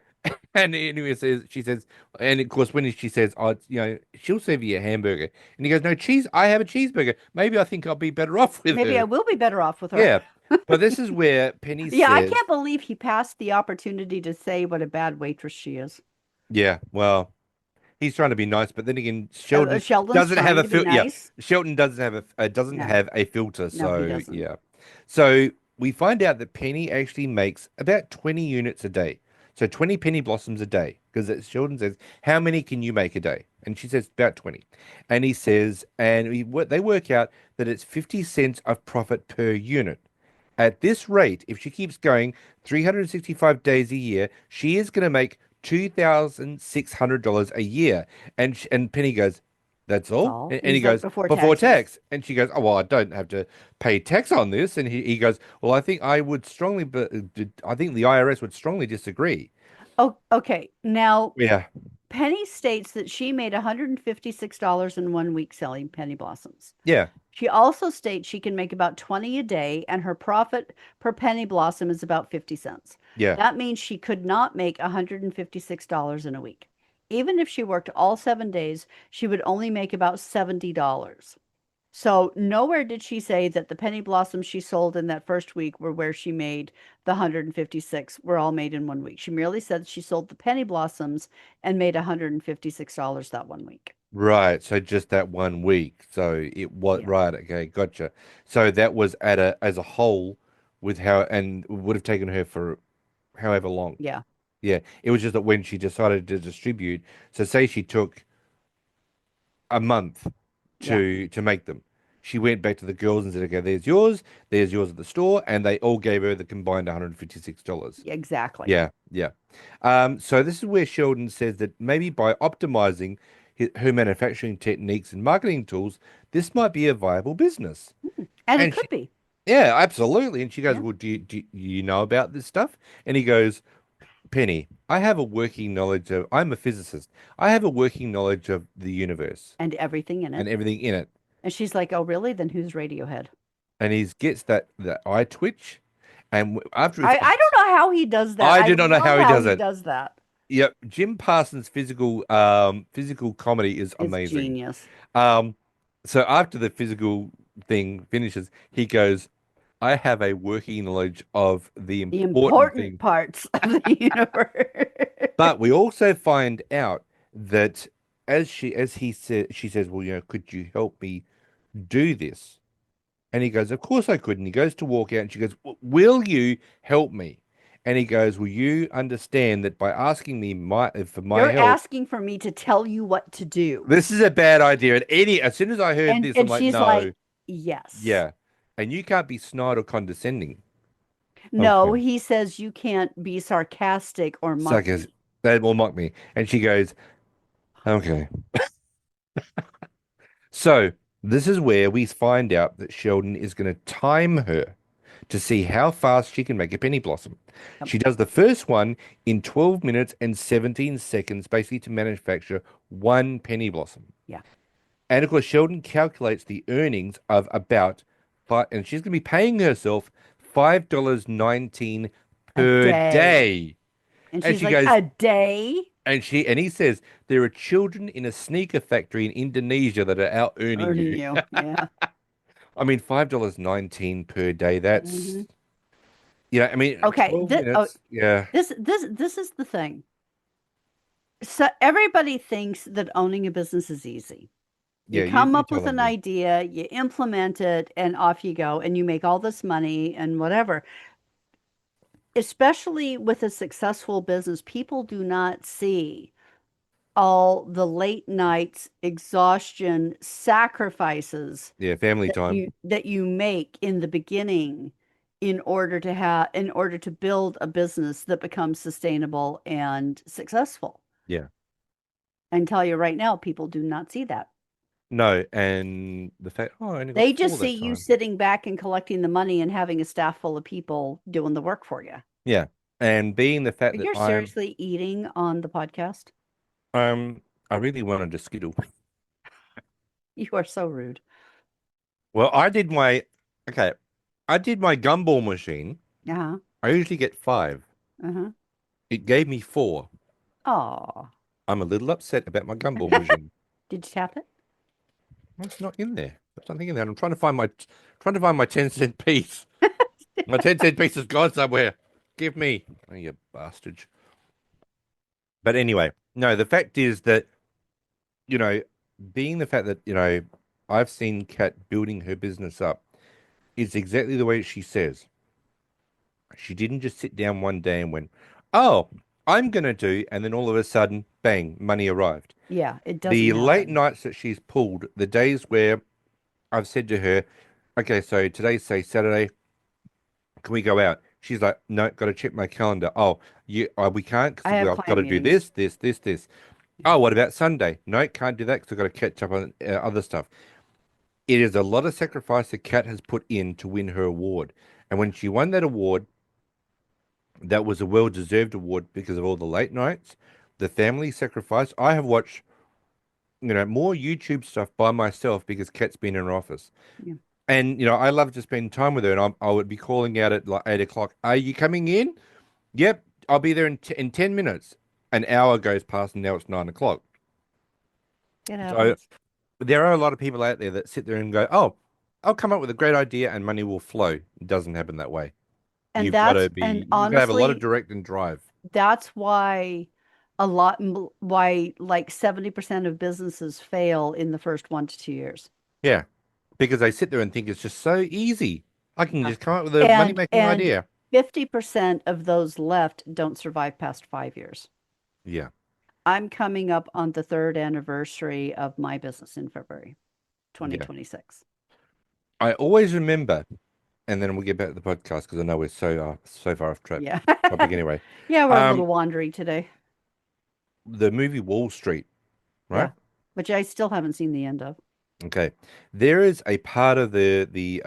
And anyway, she says, and of course, when she says, "Oh, she'll serve you a hamburger," and he goes, "No cheese. I have a cheeseburger. Maybe I think I'll be better off with Maybe I her." will be better off with her. Yeah, but this is where Penny Yeah, I says, can't believe he passed the opportunity to say what a bad waitress she is. "Yeah, well, he's trying to be nice, but then again, Sheldon Sheldon's doesn't have trying a to be filter. Yeah, nice. Sheldon doesn't No, have a filter. no, he So doesn't. yeah, so we find out that Penny actually makes about 20 units a day. So 20 penny blossoms a day. Because Sheldon says, how many can you make a day? And she says, about 20. And he says, they work out that it's 50 cents of profit per unit. At this rate, if she keeps going 365 days a year, she is going to make $2,600 a year. And Penny goes, that's That's all? all. And And he he's like, goes, before before taxes. tax. And she goes, oh, well, I don't have to pay tax on this. And he goes, well, I think I would strongly, but I think the IRS would strongly disagree. Oh, okay. Now, Yeah, Penny states that she made $156 in 1 week selling penny blossoms. yeah, She also states she can make about 20 a day, and her profit per penny blossom is about 50 cents. yeah. That means she could not make $156 in a week. Even if she worked all 7 days, she would only make about $70. So nowhere did she say that the penny blossoms she sold in that first week were where she made the 156 were all made in 1 week. She merely said she sold the penny blossoms and made $156 that 1 week. Right. So just that 1 week. So it was Yeah. right. Okay. Gotcha. So that was at a as a whole with how and would have taken her for however long. Yeah. Yeah. It was just that when she decided to distribute, so say she took a month Yeah. to make them. She went back to the girls and said, "Okay, there's yours at the store," and they all gave her the combined $156. Exactly. Yeah, yeah. So this is where Sheldon says that maybe by optimizing her manufacturing techniques and marketing tools, this might be a viable business. And it And could she, be. yeah, absolutely. And she goes, Yeah. "Well, do you know about this stuff?" And he goes, "Penny, I have a working knowledge of, I'm a physicist. I have a working knowledge of the universe And everything in and it. everything in it." And she's like, "Oh, really? Then who's Radiohead?" And he gets that eye twitch. And after he I says, don't know how he does that. I I do not know love how he how does he it. does that. Yep, Jim Parsons' physical comedy is It's amazing. genius. Um, so after the physical thing finishes, he goes, I have a working knowledge of the The important important thing. parts of the universe. But we also find out that as he said, she says, well, could you help me do this? And he goes, of course I could. And he goes to walk out and she goes, will you help me? And he goes, will you understand that by asking me for my You're help, asking for me to tell you what to do. this is a bad idea. And as soon as I heard And this, I'm and like, she's like, no, "Yes." yeah. And you can't be snide or condescending. No, Okay. he says you can't be sarcastic or mock Suckers, me. that will mock me. And she goes, okay. So this is where we find out that Sheldon is going to time her to see how fast she can make a penny blossom. Yep. She does the first one in 12 minutes and 17 seconds, basically to manufacture one penny blossom. Yeah. And of course, Sheldon calculates the earnings of about five, and she's going to be paying herself $5.19 A per day. day. And And she's she like, goes, "A day?" and he says, there are children in a sneaker factory in Indonesia that are out earning Earning you. you. Yeah. I mean, $5.19 per day, Hmm. I mean, Okay. 12 minutes. Yeah. This is the thing. So everybody thinks that owning a business is easy. You Yeah, come you up tell with them an again. idea, you implement it, and off you go, and you make all this money and whatever. Especially with a successful business, people do not see all the late nights, exhaustion, sacrifices Yeah, family that time. you make in the beginning in order to build a business that becomes sustainable and successful. Yeah. I can tell you right now, people do not see that. No, and the fact, oh, I only got They just four see that you time. sitting back and collecting the money and having a staff full of people doing the work for you. Yeah. And being the fact But that you're seriously eating on the podcast? I'm I really wanted to skittle. You are so rude. Well, okay. I did my gumball machine. Uh-huh. I usually get five. Uh-huh. It gave me four. Oh. I'm a little upset about my gumball machine. Did you tap it? It's not in there. There's nothing in there. I'm trying to find my 10-cent piece. My 10-cent piece is gone somewhere. Give me. Oh, you bastard. But anyway, no, the fact is that, you know, being the fact that, I've seen Kat building her business up is exactly the way she says. She didn't just sit down one day and went, oh, I'm going to do, and then all of a sudden, bang, money arrived. Yeah, it doesn't The late happen. nights that she's pulled, the days where I've said to her, okay, so today's, say, Saturday, can we go out? She's like, no, got to check my calendar. Oh, we can't I because have I've got client to do meetings. this, this, this, this. Yeah. Oh, what about Sunday? No, can't do that because I've got to catch up on other stuff. It is a lot of sacrifice that Kat has put in to win her award. And when she won that award, that was a well-deserved award because of all the late nights, the family sacrifice. I have watched, more YouTube stuff by myself because Kat's been in her office. Yeah. And, I love to spend time with her, and I would be calling out at like 8 o'clock. Are you coming in? Yep, I'll be there in 10 minutes. An hour goes past, and now it's 9 o'clock. It So happens. there are a lot of people out there that sit there and go, oh, I'll come up with a great idea and money will flow. It doesn't happen that way. And You've got to and be, you've got to have a lot of honestly, direct and drive. that's why, why like 70% of businesses fail in the first 1 to 2 years. Yeah, because they sit there and think it's just so easy. I can Yeah. just come up with a money-making And idea. 50% of those left don't survive past 5 years. Yeah, I'm coming up on the third anniversary of my business in February yeah. 2026. I always remember, and then we'll get back to the podcast because I know we're so far off track Yeah. topic anyway. Yeah, we're a Um, little wandering today. the movie Wall Street, right? Yeah. Which I still haven't seen the end of. Okay, there is a part of the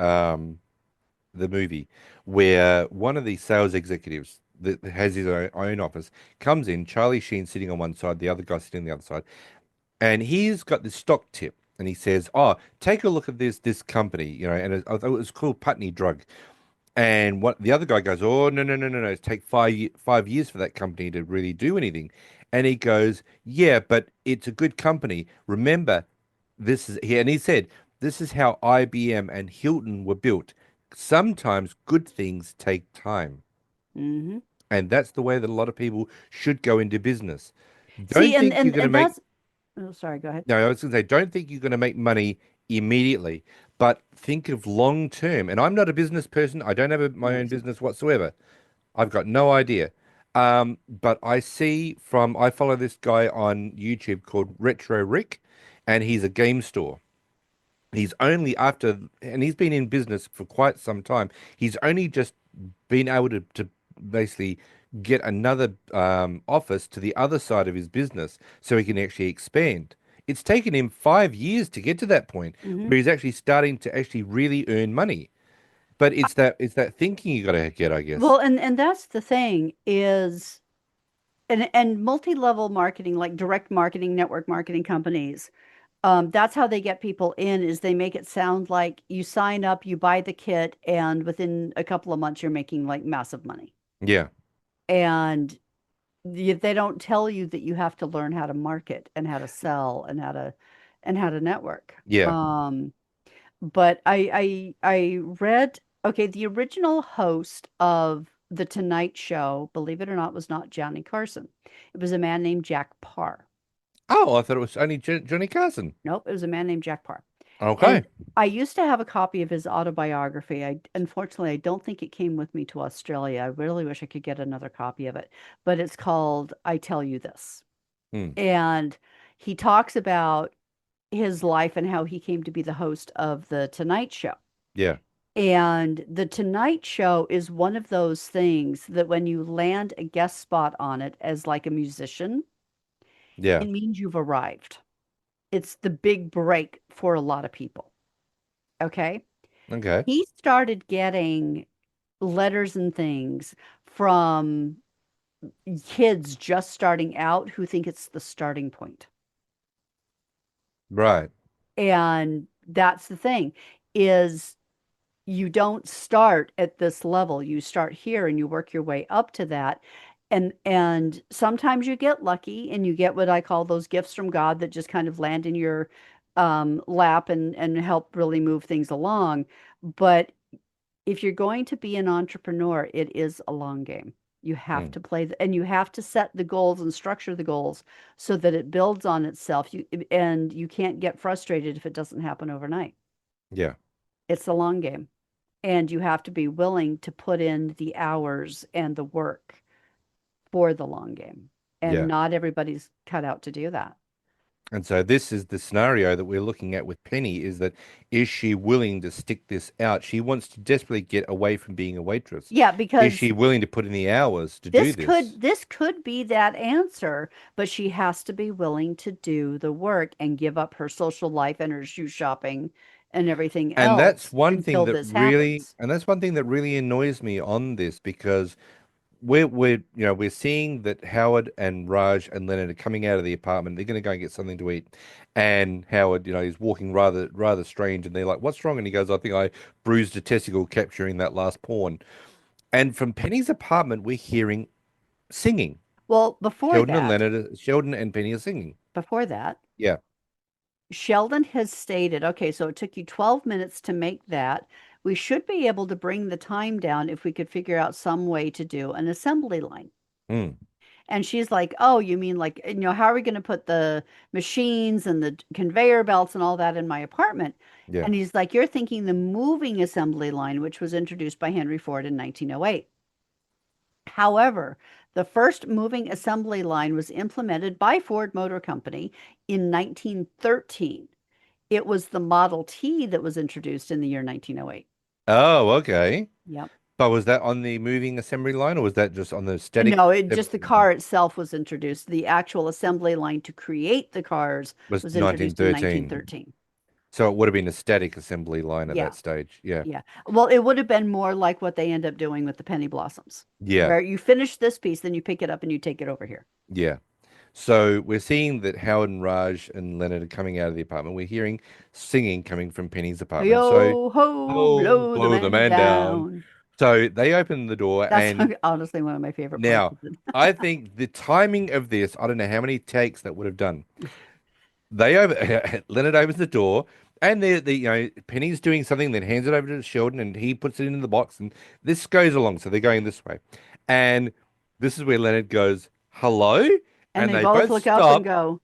movie where one of the sales executives that has his own office comes in, Charlie Sheen sitting on one side, the other guy sitting on the other side, and he's got this stock tip, and he says, "Oh, take a look at this company, and I thought it was called Putney Drug." And what the other guy goes, "Oh, no, no, no, no, no! It's take 5 years for that company to really do anything." And he goes, "Yeah, but it's a good company. Remember, this is here." And he said, "This is how IBM and Hilton were built. Sometimes good things take time." Hmm. And that's the way that a lot of people should go into business. See, Don't think you're going to and make, that's, oh, sorry, go ahead. no, I was going to say, don't think you're going to make money immediately, but think of long term. And I'm not a business person. I don't have my No, own it's not. business whatsoever. I've got no idea. But I follow this guy on YouTube called Retro Rick, and he's a game store. And he's been in business for quite some time. He's only just been able to basically get another office to the other side of his business so he can actually expand. It's taken him 5 years to get to that point Hmm. where he's actually starting to actually really earn money. But it's that thinking you got to get, I guess. Well, and that's the thing is, and multi-level marketing, like direct marketing, network marketing companies, that's how they get people in, is they make it sound like you sign up, you buy the kit, and within a couple of months you're making like massive money. Yeah, And they don't tell you that you have to learn how to market and how to sell and how to network. yeah, But I read, okay, the original host of The Tonight Show, believe it or not, was not Johnny Carson. It was a man named Jack Parr. Oh, I thought it was only Johnny Carson. Nope, it was a man named Jack Parr. Okay. And I used to have a copy of his autobiography. Unfortunately, I don't think it came with me to Australia. I really wish I could get another copy of it, but it's called I Tell You This. Hmm. And he talks about his life and how he came to be the host of The Tonight Show. Yeah, And The Tonight Show is one of those things that when you land a guest spot on it as like a musician, yeah. it means you've arrived. It's the big break for a lot of people. Okay. Okay. He started getting letters and things from kids just starting out who think it's the starting point. Right. And that's the thing is you don't start at this level. You start here and you work your way up to that. And sometimes you get lucky and you get what I call those gifts from God that just kind of land in your lap and help really move things along. But if you're going to be an entrepreneur, it is a long game. You have Hmm. to play and you have to set the goals and structure the goals so that it builds on itself. And you can't get frustrated if it doesn't happen overnight. Yeah, It's a long game. And you have to be willing to put in the hours and the work for the long game. And yeah. not everybody's cut out to do that. And so this is the scenario that we're looking at with Penny is she willing to stick this out? She wants to desperately get away from being a waitress. Yeah, Is because she willing to put in the hours to do this? this could be that answer, but she has to be willing to do the work and give up her social life and her shoe shopping and everything And else until this happens. that's one thing that really annoys me on this because we're seeing that Howard and Raj and Leonard are coming out of the apartment. They're going to go and get something to eat, and Howard, he's walking rather strange, and they're like, "What's wrong?" And he goes, "I think I bruised a testicle capturing that last pawn." And from Penny's apartment, we're hearing singing. Well, Sheldon and Penny are singing. before that, Yeah. Sheldon has stated, okay, so it took you 12 minutes to make that. We should be able to bring the time down if we could figure out some way to do an assembly line. Mm. And she's like, "Oh, you mean like, how are we going to put the machines and the conveyor belts and all that in my apartment?" Yeah. And he's like, "You're thinking the moving assembly line, which was introduced by Henry Ford in 1908. However, the first moving assembly line was implemented by Ford Motor Company in 1913. It was the Model T that was introduced in the year 1908." Oh, okay. Yep. But was that on the moving assembly line or was that just on the static No, it just the assembly line? car itself was introduced. The actual assembly line to create the cars Was was introduced in 1913. 1913. So it would have been a static assembly line at that Yeah, stage. Yeah. yeah. Well, it would have been more like what they end up doing with the penny blossoms, Yeah. where you finish this piece, then you pick it up and you take it over here. Yeah. So we're seeing that Howard and Raj and Leonard are coming out of the apartment. We're hearing singing coming from Penny's apartment. So, Yo ho, oh, blow the blow the man man down. down. So they open the door, That's and honestly one of my favorite parts now of it. I think the timing of this, I don't know how many takes that would have done. They over Leonard opens the door, and Penny's doing something, then hands it over to Sheldon, and he puts it in the box, and this goes along. So they're going this way, and this is where Leonard goes, "Hello," And and they they both both look up and stop. go,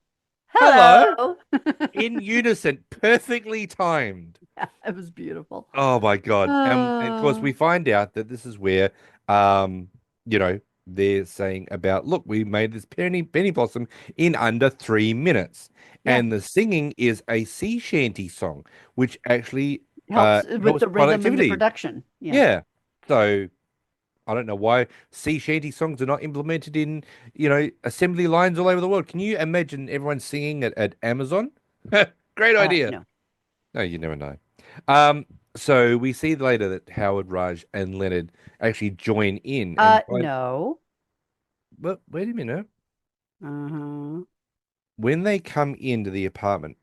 "Hello," "Hello." in unison, perfectly timed. It was beautiful. Oh my God. And of course Uh, we find out that this is where um you know they're saying about, look, we made this penny blossom in under 3 minutes. yeah, And the singing is a sea shanty song, which actually helps with helps the rhythm and the productivity. production. Yeah. Yeah. So I don't know why sea shanty songs are not implemented in, assembly lines all over the world. Can you imagine everyone singing at Amazon? Great idea. No. No, you never know. Um, so we see later that Howard, Raj, and Leonard actually join in and find. No. But wait a minute. Uh-huh. When they come into the apartment,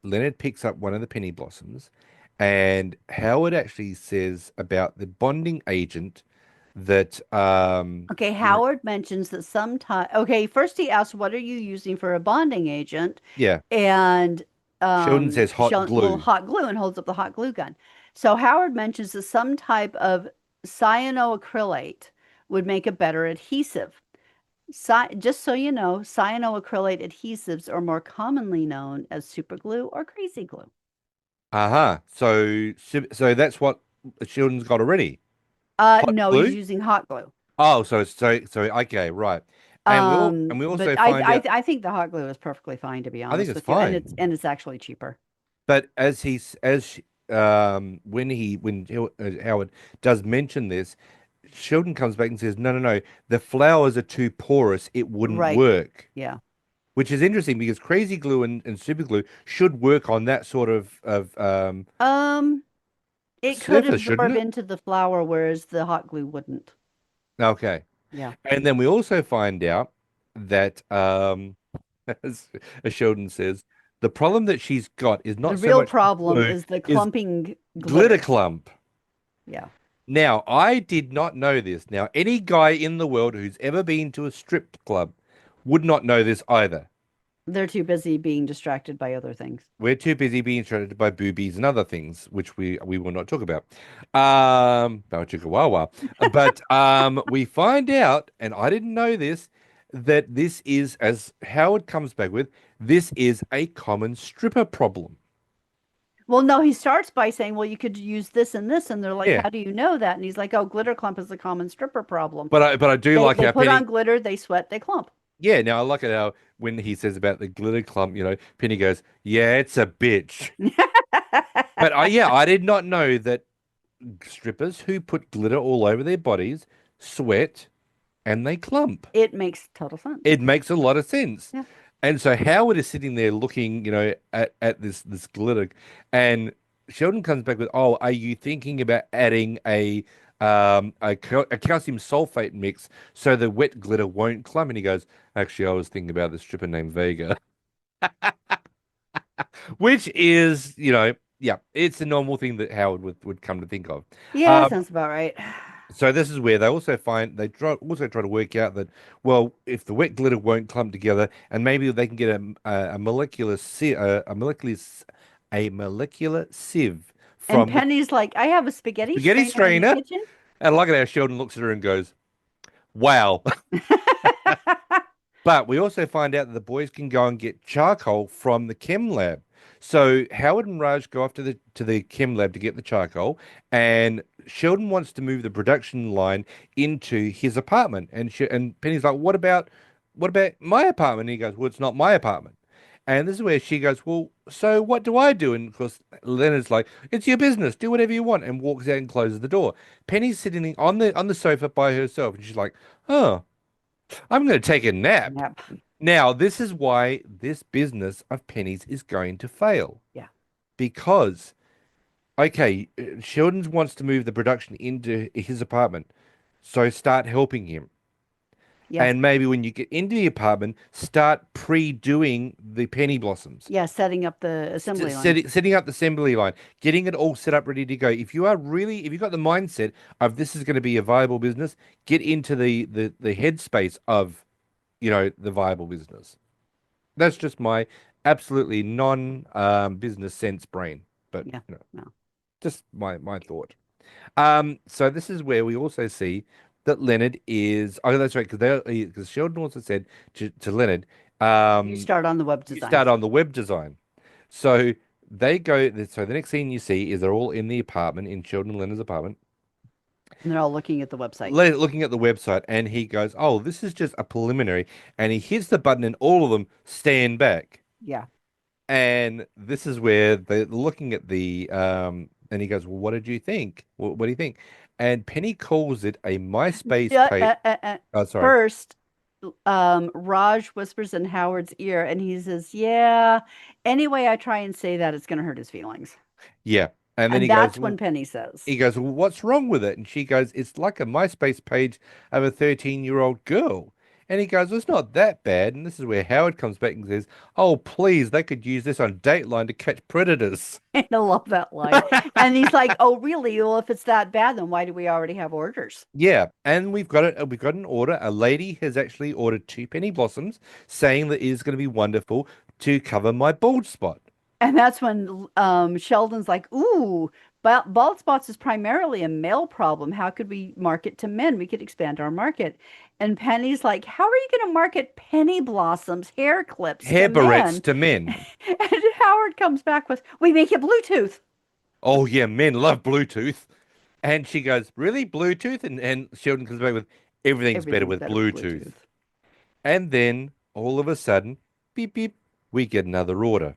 Leonard picks up one of the penny blossoms, and Howard actually says about the bonding agent that Okay, Howard mentions that sometime. Okay, first he asks, "What are you using for a bonding agent?" yeah, And Sheldon says hot Sheldon, well, glue. hot glue, and holds up the hot glue gun. So Howard mentions that some type of cyanoacrylate would make a better adhesive. Just so you know, cyanoacrylate adhesives are more commonly known as superglue or crazy glue. Uh-huh. So that's what Sheldon's got already. Hot No, he's glue? using hot glue. Oh, so okay, right. And we But also find out. I think the hot glue is perfectly fine, to be I think honest it's with you, and fine. it's actually cheaper. But when Howard does mention this, Sheldon comes back and says, "No, no, no, the flowers are too porous. It wouldn't Right. work." Yeah. Which is interesting because crazy glue and super glue should work on that sort of Um, it could surface, shouldn't absorb it? into the flour, whereas the hot glue wouldn't. Okay. Yeah. And then we also find out that as, as Sheldon says, the problem that she's got is The not so real much problem glue, is the is clumping glitter glitter. clump. Yeah. Now, I did not know this. Now, any guy in the world who's ever been to a strip club would not know this either. They're too busy being distracted by other things. We're too busy being distracted by boobies and other things, which we will not talk about. Bauchikawawa. But we find out, and I didn't know this, that this is, as Howard comes back with, this is a common stripper problem. Well, no, he starts by saying, "Well, you could use this and this," and they're like, Yeah. "How do you know that?" And he's like, "Oh, glitter clump is a common stripper problem. But I do like They how put on Penny. glitter, they sweat, they clump." Yeah, now I like it how when he says about the glitter clump, Penny goes, "Yeah, it's a bitch." But I did not know that strippers who put glitter all over their bodies sweat and they clump. It makes total sense. It makes a lot of sense. Yeah. And so Howard is sitting there looking, at this glitter, and Sheldon comes back with, "Oh, are you thinking about adding a calcium sulfate mix so the wet glitter won't clump?" And he goes, "Actually, I was thinking about the stripper named Vega," which is, yeah, it's a normal thing that Howard would come to think of. Yeah, Um, sounds about right. So this is where they try to work out that, well, if the wet glitter won't clump together, and maybe they can get a molecular sieve, a molecular sieve And from the Penny's like, "I have a spaghetti spaghetti strainer in the strainer. kitchen." And look at how Sheldon looks at her and goes, "Wow." But we also find out that the boys can go and get charcoal from the chem lab. So Howard and Raj go off to the chem lab to get the charcoal, and Sheldon wants to move the production line into his apartment. And Penny's like, "What about my apartment?" And he goes, "Well, it's not my apartment." And this is where she goes, "Well, so what do I do?" And of course, Leonard's like, "It's your business. Do whatever you want," and walks out and closes the door. Penny's sitting on the sofa by herself, and she's like, "Oh, I'm going to take a nap." Yep. Now, this is why this business of Penny's is going to fail. Yeah. Because, okay, Sheldon wants to move the production into his apartment. So start helping him. Yes. And maybe when you get into the apartment, start pre-doing the penny blossoms. Yeah. Setting up the assembly line. Setting up the assembly line, getting it all set up, ready to go. If you've got the mindset of this is going to be a viable business, get into the headspace of, the viable business. That's just my absolutely non business sense brain, but Yeah. No. just my thought. So this is where we also see that Leonard is. Oh, that's right, because Sheldon also said to Leonard, You start on the web you design. start on the web design. So they go. So the next scene you see is they're all in the apartment in Sheldon and Leonard's apartment, And they're all looking at the website. looking at the website, and he goes, "Oh, this is just a preliminary," and he hits the button, and all of them stand back. Yeah. And this is where they're looking at and he goes, "Well, what did you think? What do you think?" And Penny calls it a MySpace Yeah, page. Oh, sorry. First, Raj whispers in Howard's ear and he says, "Yeah, any way I try and say that, it's going to hurt his feelings." Yeah. And then And that's when Penny says, Well, what's wrong with it? And she goes, "It's like a MySpace page of a 13-year-old girl." And he goes, "Well, it's not that bad." And this is where Howard comes back and says, "Oh, please, they could use this on Dateline to catch predators." and I love that line. And he's like, "Oh, really? Well, if it's that bad, then why do we already have orders?" Yeah, and we've got it. We've got an order. A lady has actually ordered 2 penny blossoms, saying that it is going to be wonderful to cover my bald spot. And that's when Sheldon's like, "Ooh, bald spots is primarily a male problem. How could we market to men? We could expand our market." And Penny's like, "How are you going to market penny blossoms, hair clips Hair to barrettes men?" to men. And Howard comes back with, "We make it Bluetooth." Oh yeah, men love Bluetooth. And she goes, "Really, Bluetooth?" And Sheldon comes back with, "Everything's better Everything's with better with Bluetooth." Bluetooth. And then all of a sudden, beep beep, we get another order.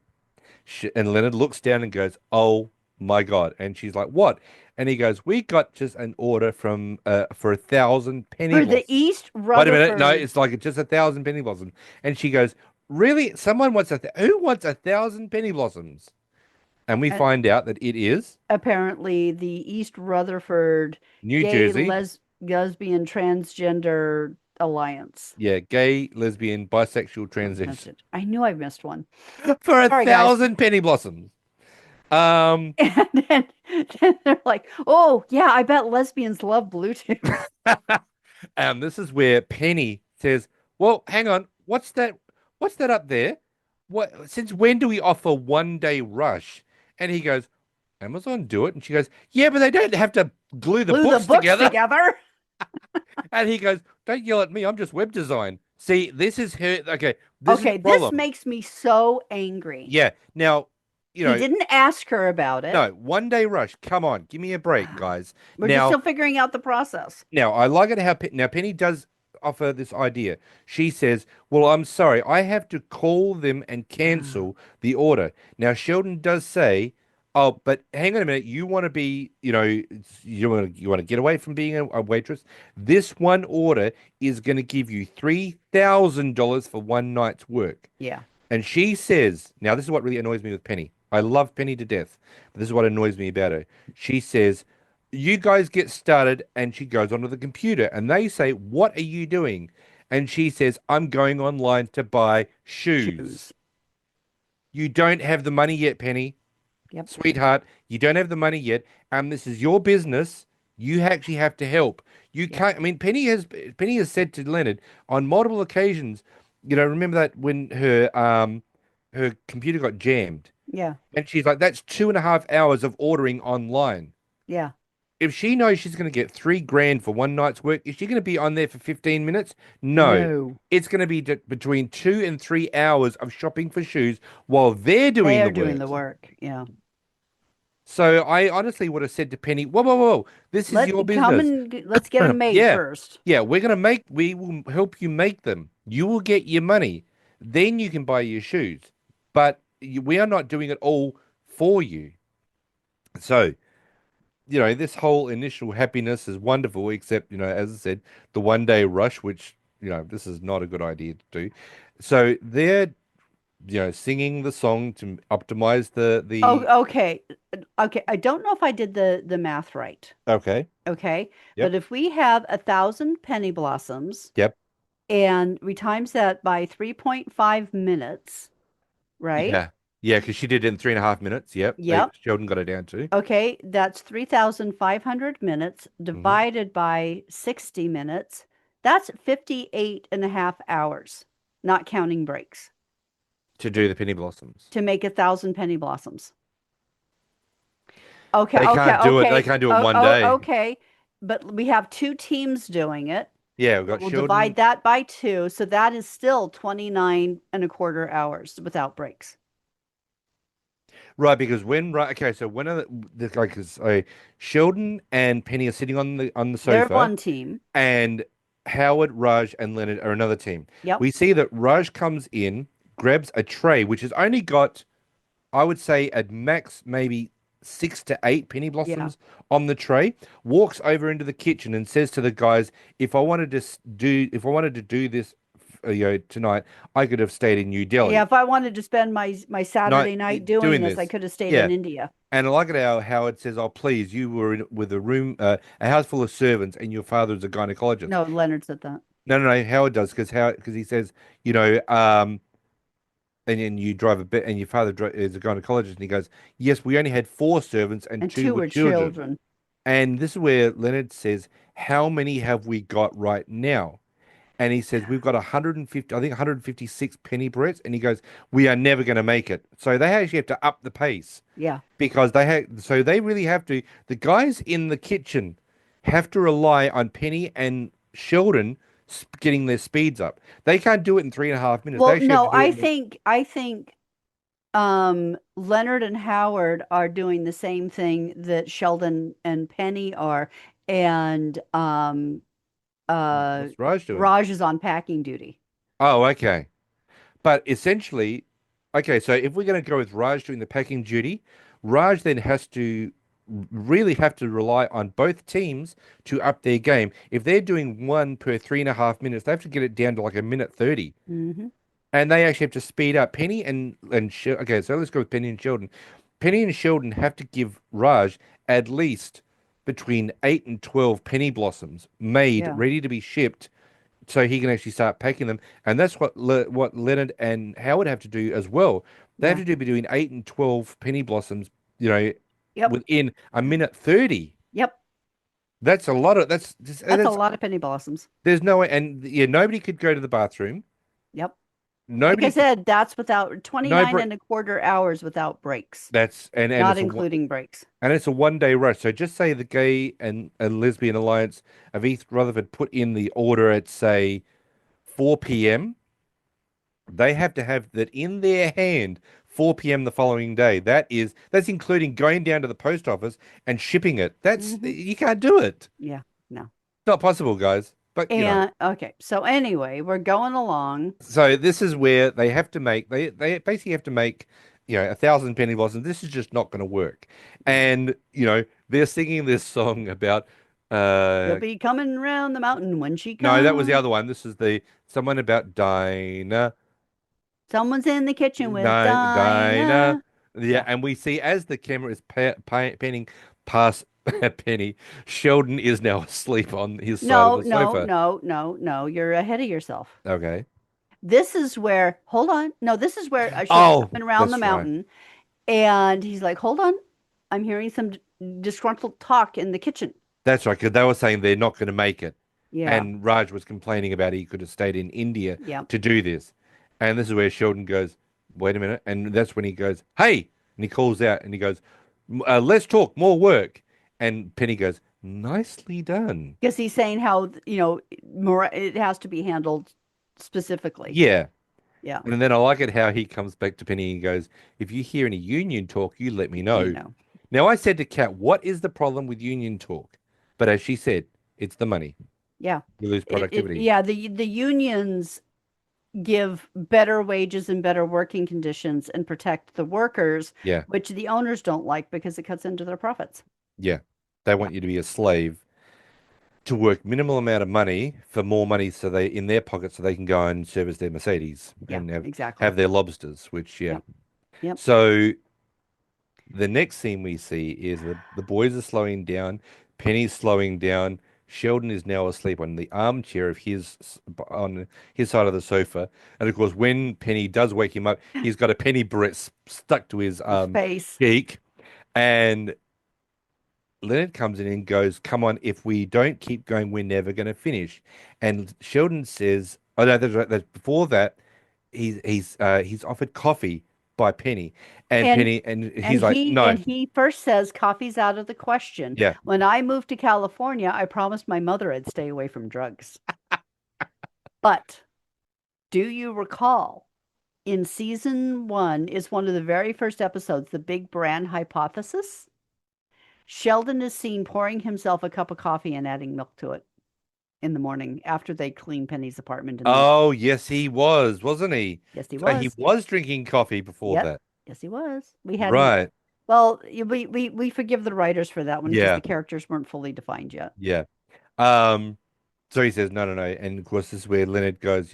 And Leonard looks down and goes, "Oh my God!" And she's like, "What?" And he goes, "We got just an order from for 1,000 penny For the blossoms." East Wait a minute, no, Rutherford, it's like just 1,000 penny blossoms. And she goes, "Really? Someone wants who wants 1,000 penny blossoms?" And we and find out that it is apparently the East Rutherford New gay Jersey. lesbian transgender alliance. Yeah, gay, lesbian, bisexual, That's transition it. I knew I missed one. for a Sorry, guys. thousand penny blossoms. Um, And then they're like, "Oh, yeah, I bet lesbians love Bluetooth." and this is where Penny says, "Well, hang on, what's that? What's that up there? What? Since when do we offer 1 day rush?" And he goes, "Amazon do it." And she goes, "Yeah, but they don't have to glue the Glue the books books together." together. And he goes, "Don't yell at me. I'm just web design." See, this is her. Okay, this is the Okay, this problem. makes me so angry. Yeah. Now, you He know, didn't ask her about it. no, 1 day rush. Come on, give me a break, guys. We're just Now, still figuring out the process. now I like it how now Penny does offer this idea. She says, "Well, I'm sorry, I have to call them and cancel the order." Now, Sheldon does say, "Oh, but hang on a minute. You want to be, you want to get away from being a waitress. This one order is going to give you $3,000 for one night's work." Yeah. And she says, now this is what really annoys me with Penny. I love Penny to death, but this is what annoys me about her. She says, "You guys get started," and she goes onto the computer and they say, "What are you doing?" And she says, "I'm going online to buy shoes." Shoes. You don't have the money yet, Penny. Yep. Sweetheart, you don't have the money yet, and this is your business. You actually have to help. You Yeah. can't. I mean, Penny has said to Leonard on multiple occasions. Remember that when her computer got jammed, Yeah. and she's like, "That's 2.5 hours of ordering online." Yeah. if she knows she's going to get 3 grand for one night's work, is she going to be on there for 15 minutes? No. No, It's going to be between 2 and 3 hours of shopping for shoes while they're they doing the are doing the work. work. Yeah. So I honestly would have said to Penny, whoa, whoa, whoa, this is your business. Let's get them made Yeah. first. Yeah, we will help you make them. You will get your money. Then you can buy your shoes. But we are not doing it all for you. So, this whole initial happiness is wonderful, except, as I said, the 1 day rush, which, this is not a good idea to do. So they're, singing the song to optimize the Oh, okay. Okay. I don't know if I did the math right. okay. Okay. But Yep. if we have 1,000 penny blossoms Yep. and we times that by 3.5 minutes, right? Yeah. Yeah, because she did it in 3.5 minutes. Yep. Yep. Sheldon got it down to. Okay. That's 3,500 minutes Hmm. divided by 60 minutes. That's 58 and a half hours, not counting breaks, To do the penny blossoms. to make 1,000 penny blossoms. Okay. They Okay. can't do it. They Okay. can't do it in Oh, one oh, day. okay. But we have two teams doing it. Yeah, we've got We'll divide Sheldon. that by two. So that is still 29 and a quarter hours without breaks. Right, because okay, so when are like Sheldon and Penny are sitting on the They're sofa, one team. and Howard, Raj, and Leonard are another team. Yep. We see that Raj comes in, grabs a tray, which has only got, I would say, at max maybe 6 to 8 penny Yeah. blossoms on the tray, walks over into the kitchen and says to the guys, if I wanted to do this, tonight, I could have stayed in New Yeah. Delhi. If I wanted to spend my Not Saturday night doing doing this, I this. could have stayed in Yeah. India. And I like it how Howard says, "Oh, please, you were with a house full of servants, and your father is a gynecologist." No, Leonard said that. No, no, no. Howard does because he says, you know, and then you drive a bit, and your father is a gynecologist, and he goes, "Yes, we only had 4 servants, and And two two were were children." children. And this is where Leonard says, "How many have we got right now?" And he says, "We've got 150, I think 156 penny barrettes." And he goes, "We are never going to make it." So they actually have to up the pace Yeah. because they really have to. The guys in the kitchen have to rely on Penny and Sheldon getting their speeds up. They can't do it in 3.5 minutes. They Well, actually have no, to do it in I think Leonard and Howard are doing the same thing that Sheldon and Penny are, and uh what's Raj doing? Raj is on packing duty. Oh, okay. But essentially, okay, so if we're going to go with Raj doing the packing duty, Raj then has to really have to rely on both teams to up their game. If they're doing one per 3.5 minutes, they have to get it down to like a minute 30. Hmm. And they actually have to speed up. Penny okay, so let's go with Penny and Sheldon. Penny and Sheldon have to give Raj at least between 8 and 12 penny blossoms made, Yeah. ready to be shipped so he can actually start packing them. And that's what Leonard and Howard have to do as well. They have Yeah. to do between 8 and 12 penny blossoms, Yep. within a minute 30. Yep. That's a lot of That's a lot of penny blossoms. there's no way, and yeah, nobody could go to the bathroom. Yep. Like I Nobody could, said, that's without no 29 break. and a quarter hours without breaks, That's and not it's including breaks. it's a 1 day rush. So just say the gay and lesbian alliance of East Rutherford put in the order at say 4 p.m. They have to have that in their hand 4 p.m. the following day. That's including going down to the post office and shipping it. That's Hmm. you can't do it. Yeah. No. It's not possible, guys. But And okay. So anyway, we're going along. so this is where they have to make they basically have to make 1,000 penny blossoms. This is just not going to work. Yeah. And they're singing this song about She'll be coming around the mountain when she no, that was the comes. other one. This is the someone about Dinah. Someone's in the kitchen with Dinah. Dinah. Yeah, Yeah. and we see as the camera is panning past Penny, Sheldon is now asleep on his side of No, the no, sofa. no, no, no. You're ahead of yourself. Okay. This is where, hold on. No, this is where she'll be Oh, coming around the that's right. mountain. And he's like, hold on. I'm hearing some disgruntled talk in the kitchen. That's right, because they were saying they're not going to make it. Yeah. And Raj was complaining about he could have stayed in India Yeah. to do this. And this is where Sheldon goes, wait a minute. And that's when he goes, hey. And he calls out and he goes, let's talk more work. And Penny goes, Nicely done. Because he's saying how, it has to be handled specifically. Yeah. Yeah, And then I like it how he comes back to Penny and goes, if you hear any union talk, you let me you know. know. Now, I said to Kat, what is the problem with union talk? But as she said, it's the money. Yeah. You lose productivity. Yeah, the unions give better wages and better working conditions and protect the workers, Yeah. which the owners don't like because it cuts into their profits. Yeah. They Yeah. want you to be a slave to work minimal amount of money for more money so they in their pocket so they can go and service their Mercedes Yeah, and exactly. have their lobsters, which yeah. Yep. Yep. So the next scene we see is the boys are slowing down, Penny's slowing down, Sheldon is now asleep on the armchair of his on his side of the sofa. And of course when Penny does wake him up, he's got a penny barrette stuck to his His face. cheek. And Leonard comes in and goes, "Come on, if we don't keep going, we're never going to finish." And Sheldon says, "Oh no, before that, he's offered coffee by Penny, and And Penny, and and he's like, he no, and he first says coffee's out of the question. yeah, When I moved to California, I promised my mother I'd stay away from drugs. But do you recall in season 1 is one of the very first episodes, the Big Brand Hypothesis? Sheldon is seen pouring himself a cup of coffee and adding milk to it in the morning after they clean Penny's apartment in the oh yes, he was, wasn't he? Yes, he So he was. was drinking coffee before Yep. that, Yes, he was. We hadn't right? Well, we forgive the writers for that one because Yeah, the characters weren't fully defined yet. yeah. Um, So he says, no, no, no. And of course, this is where Leonard goes,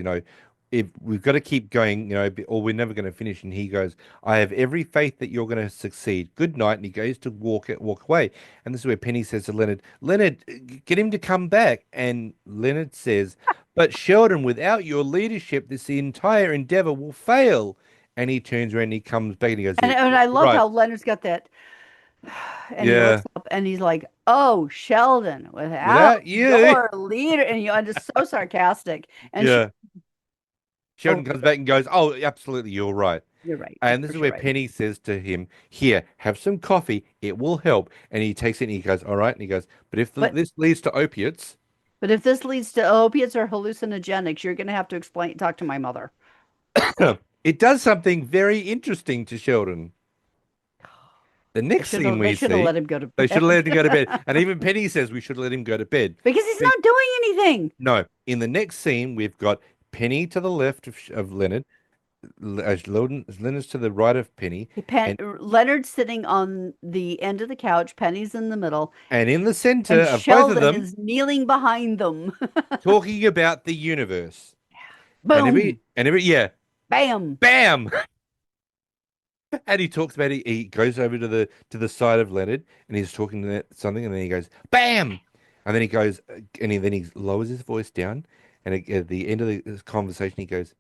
if we've got to keep going, or we're never going to finish. And he goes, I have every faith that you're going to succeed. Good night. And he goes to walk away. And this is where Penny says to Leonard, Leonard, get him to come back. And Leonard says, but Sheldon, without your leadership, this entire endeavor will fail. And he turns around and he comes back and he goes, And, yeah, and you're I love right. how Leonard's got that, and he looks Yeah. up and he's like, "Oh, Sheldon, without Without you. your leader," and I'm just so sarcastic. And she, Yeah. oh, Sheldon comes back and goes, oh, absolutely, you're right. you're right. Of And this course, is you're where right. Penny says to him, here, have some coffee. It will help. And he takes it and he goes, all right. And he goes, but if But this leads to opiates, but if this leads to opiates or hallucinogenics, you're going to have to talk to my mother. it does something very interesting to Sheldon. The next scene They we should have see, let him go to they should have bed let him go to bed. And even Penny says we should let him go to bed. because he's Be- not doing anything. no, in the next scene, we've got Penny to the left of Leonard, Leonard's to the right of Penny, and Leonard's sitting on the end of the couch. Penny's in the middle, in the center and of both of Sheldon them, is kneeling behind them. talking about the universe. And Boom, yeah, bam. bam. And he talks about he goes over to the side of Leonard and he's talking to something and then he goes bam, and then he goes then he lowers his voice down and at the end of this conversation he goes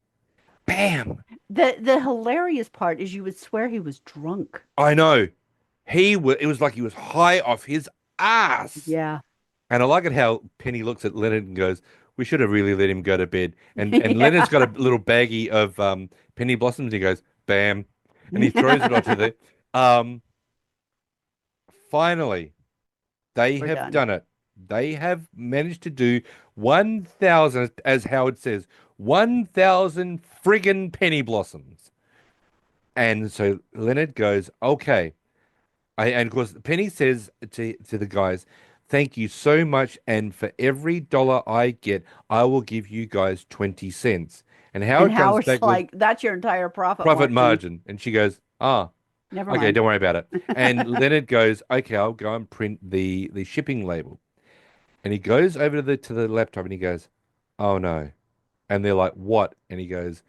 bam. The hilarious part is you would swear he was drunk. I know it was like he was high off his ass. Yeah. And I like it how Penny looks at Leonard and goes, we should have really let him go to bed. And Leonard's got Yeah. a little baggie of penny blossoms. He goes bam, and he throws it onto the um. Finally, they We're have done. done it. They have managed to do 1,000, as Howard says, 1,000 friggin' penny blossoms. And so Leonard goes, okay. And of course, Penny says to the guys, thank you so much. And for every dollar I get, I will give you guys 20 cents. And And Howard comes Howard's back with like, that's your entire profit profit margin. margin. And she goes, ah, Never okay, mind. don't worry about it. And Leonard goes, okay, I'll go and print the shipping label. And he goes over to the laptop and he goes, oh no. And they're like, what? And he goes,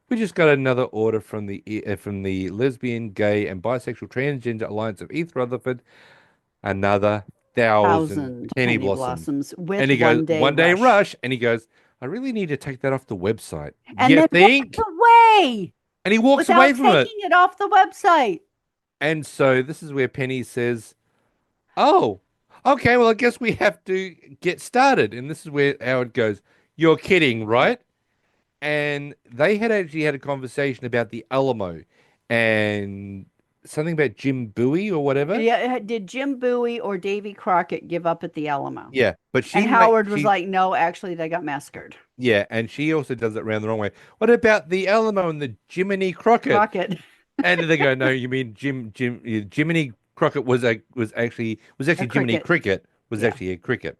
we just got another order from the lesbian, gay, and bisexual transgender alliance of East Rutherford, another 1,000 Thousand penny penny blossoms. blossoms And with he goes, one day one day rush. rush. And he goes, I really need to take that off the website. And You then walks think? away And he walks away without from it. taking it off the website. And so this is where Penny says, oh, okay, well, I guess we have to get started. And this is where Howard goes, you're kidding, right? And they had actually had a conversation about the Alamo. And something about Jim Bowie or whatever. Yeah, did Jim Bowie or Davy Crockett give up at the Alamo? Yeah, but And Howard was like, no, actually, they got massacred. yeah, and she also does it around the wrong way. What about the Alamo and the Jiminy Crockett? Crockett, And they go, no, you mean Jiminy Crockett was actually a Jiminy cricket. Cricket was Yeah. actually a cricket.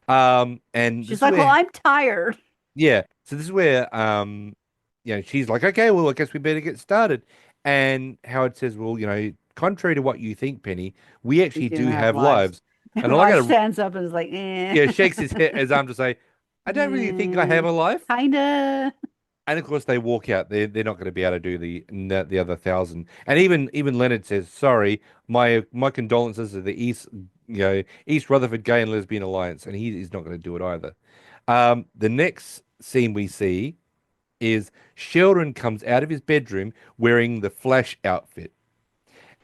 And this She's is like, well, where I'm tired. yeah, so this is where she's like, okay, well, I guess we better get started. And Howard says, well, contrary to what you think, Penny, we We actually do do have have lives. lives. And And all I Raj gotta stands up and is like, eh, yeah, shakes his arm to say, I don't really think I have eh, a life. kinda. And of course, they walk out. They're not going to be able to do the other 1,000. And even Leonard says, "Sorry, my condolences to the East Rutherford Gay and Lesbian Alliance," and he's not going to do it either. The next scene we see is Sheldon comes out of his bedroom wearing the Flash outfit.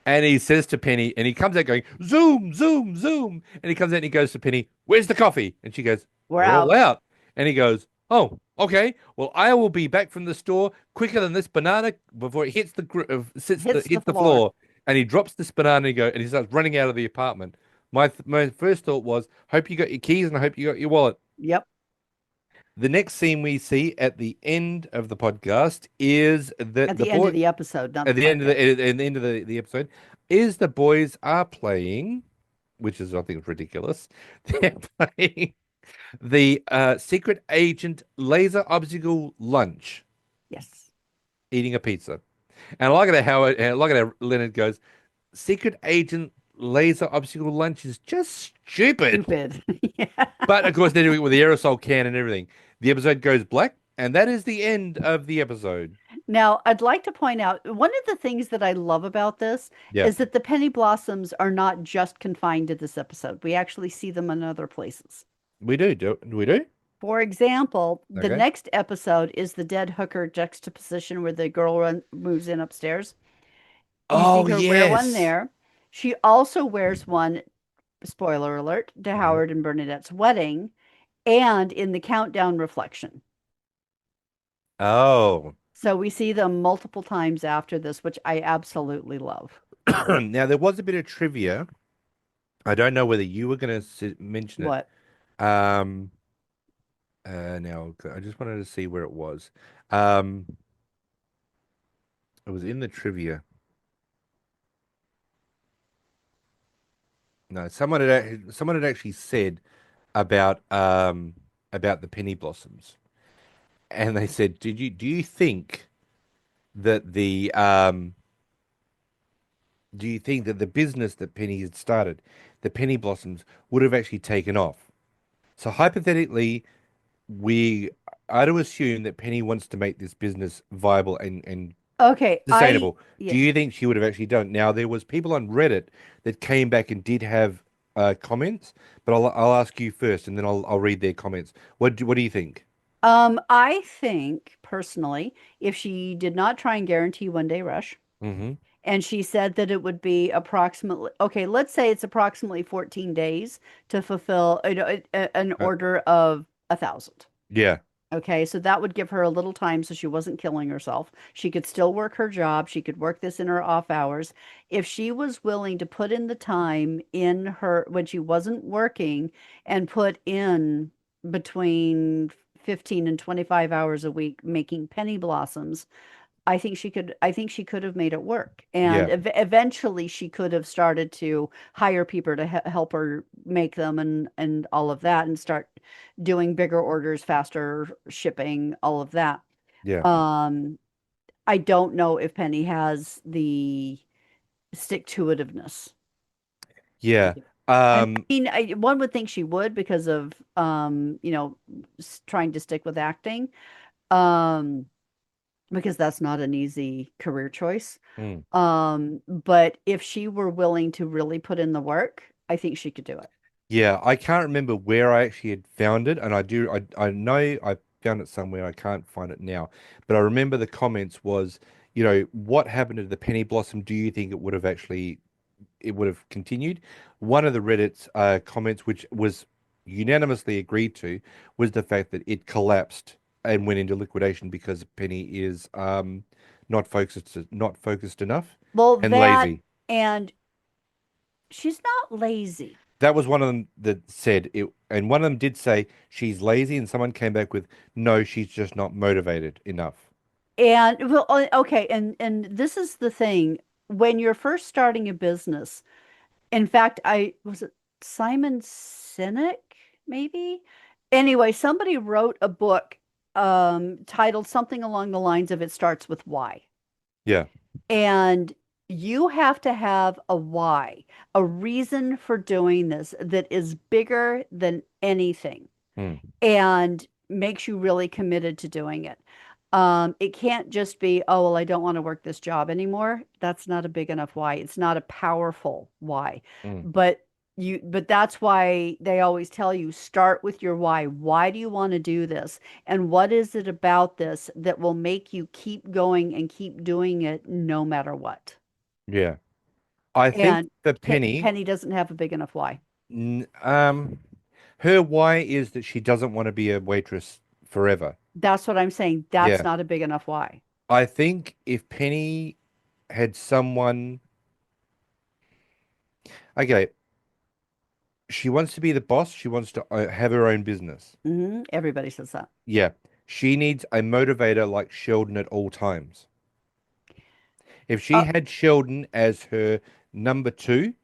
And he says to Penny, and he comes out going, zoom, zoom, zoom. And he comes out and he goes to Penny, where's the coffee? And she goes, We're we're all out. out. And he goes, oh, okay. Well, I will be back from the store quicker than this banana before it hits Hits the hits the floor. floor. And he drops this banana and he starts running out of the apartment. My first thought was, hope you got your keys and I hope you got your wallet. Yep. The next scene we see at the end of the podcast is that At the the end boy of the episode, not at the the end of podcast. the end of the episode is the boys are playing, which is I think ridiculous. They're playing the secret agent laser obstacle lunch, Yes. eating a pizza. And I like it how Leonard goes, secret agent laser obstacle lunch is just stupid. Stupid. Yeah. But of course they're doing it with the aerosol can and everything. The episode goes black, and that is the end of the episode. Now, I'd like to point out one of the things that I love about this Yeah, is that the penny blossoms are not just confined to this episode. We actually see them in other places. we do. Do we do? For example, the Okay. next episode is the dead hooker juxtaposition where the moves in upstairs. You see Oh her wear one yes. there. She also wears one, spoiler alert, to Uh-huh. Howard and Bernadette's wedding and in the countdown reflection. Oh. So we see them multiple times after this, which I absolutely love. Now there was a bit of trivia. I don't know whether you were going to mention it. What? Um, now I just wanted to see where it was. Um, it was in the trivia. No, someone had actually said about about the penny blossoms, and they said, do you think that the do you think that the business that Penny had started, the penny blossoms, would have actually taken off? So hypothetically, we are to assume that Penny wants to make this business viable and Okay, sustainable. yeah. Do you think she would have actually done it? Now, there was people on Reddit that came back and did have comments, but I'll ask you first, and then I'll read their comments. What do you think? I think personally, if she did not try and guarantee one day rush, Hmm. and she said that it would be approximately, okay, let's say it's approximately 14 days to fulfill an Uh, order of 1,000. yeah, Okay, so that would give her a little time so she wasn't killing herself. She could still work her job. She could work this in her off hours. If she was willing to put in the time in her when she wasn't working and put in between 15 and 25 hours a week making penny blossoms, I think she could have made it work. And yeah, eventually she could have started to hire people to help her make them and all of that and start doing bigger orders, faster shipping, all of that. yeah, Um, I don't know if Penny has the stick to itiveness. yeah. I Um, mean, one would think she would because of trying to stick with acting. Um, because that's not an easy career choice. mm. But if she were willing to really put in the work, I think she could do it. Yeah, I can't remember where I actually had found it, and I know I found it somewhere. I can't find it now, but I remember the comments was, what happened to the penny blossom? Do you think it would have continued? One of the Reddit's comments, which was unanimously agreed to, was the fact that it collapsed and went into liquidation because Penny is not focused enough. Well, and that lazy. and she's not lazy. That was one of them that said it, and one of them did say she's lazy, and someone came back with, no, she's just not motivated enough. And well, okay, and this is the thing. When you're first starting a business, in fact, I was it Simon Sinek, maybe? Anyway, somebody wrote a book titled something along the lines of It Starts with Why. Yeah. And you have to have a why, a reason for doing this that is bigger than anything Mm. and makes you really committed to doing it. It can't just be, oh, well, I don't want to work this job anymore. That's not a big enough why. It's not a powerful why. Mm. But that's why they always tell you start with your why. Why do you want to do this? And what is it about this that will make you keep going and keep doing it no matter what? Yeah. I think And the Penny, Penny doesn't have a big enough why. n- um, her why is that she doesn't want to be a waitress forever. That's what I'm saying. That's Yeah. not a big enough why. I think if Penny had someone, okay, she wants to be the boss, she wants to have her own business. Everybody says that. Yeah. She needs a motivator like Sheldon at all times. If she Uh, had Sheldon as her number two,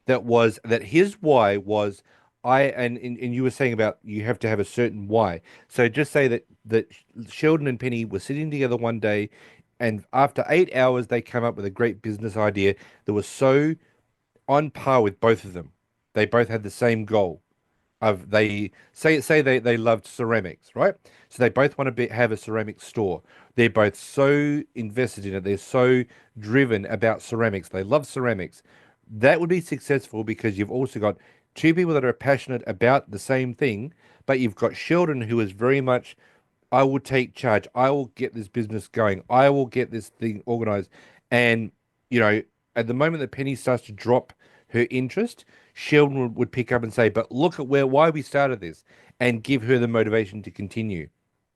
that his why was and you were saying about you have to have a certain why. So just say that Sheldon and Penny were sitting together one day, and after 8 hours they came up with a great business idea that was so on par with both of them. They both had the same goal of they loved ceramics, right? So they both want to have a ceramic store. They're both so invested in it. They're so driven about ceramics. They love ceramics. That would be successful because you've also got two people that are passionate about the same thing, but you've got Sheldon who is very much I will take charge. I will get this business going. I will get this thing organized. And, you know, at the moment that Penny starts to drop her interest, Sheldon would pick up and say, but look at why we started this and give her the motivation to continue.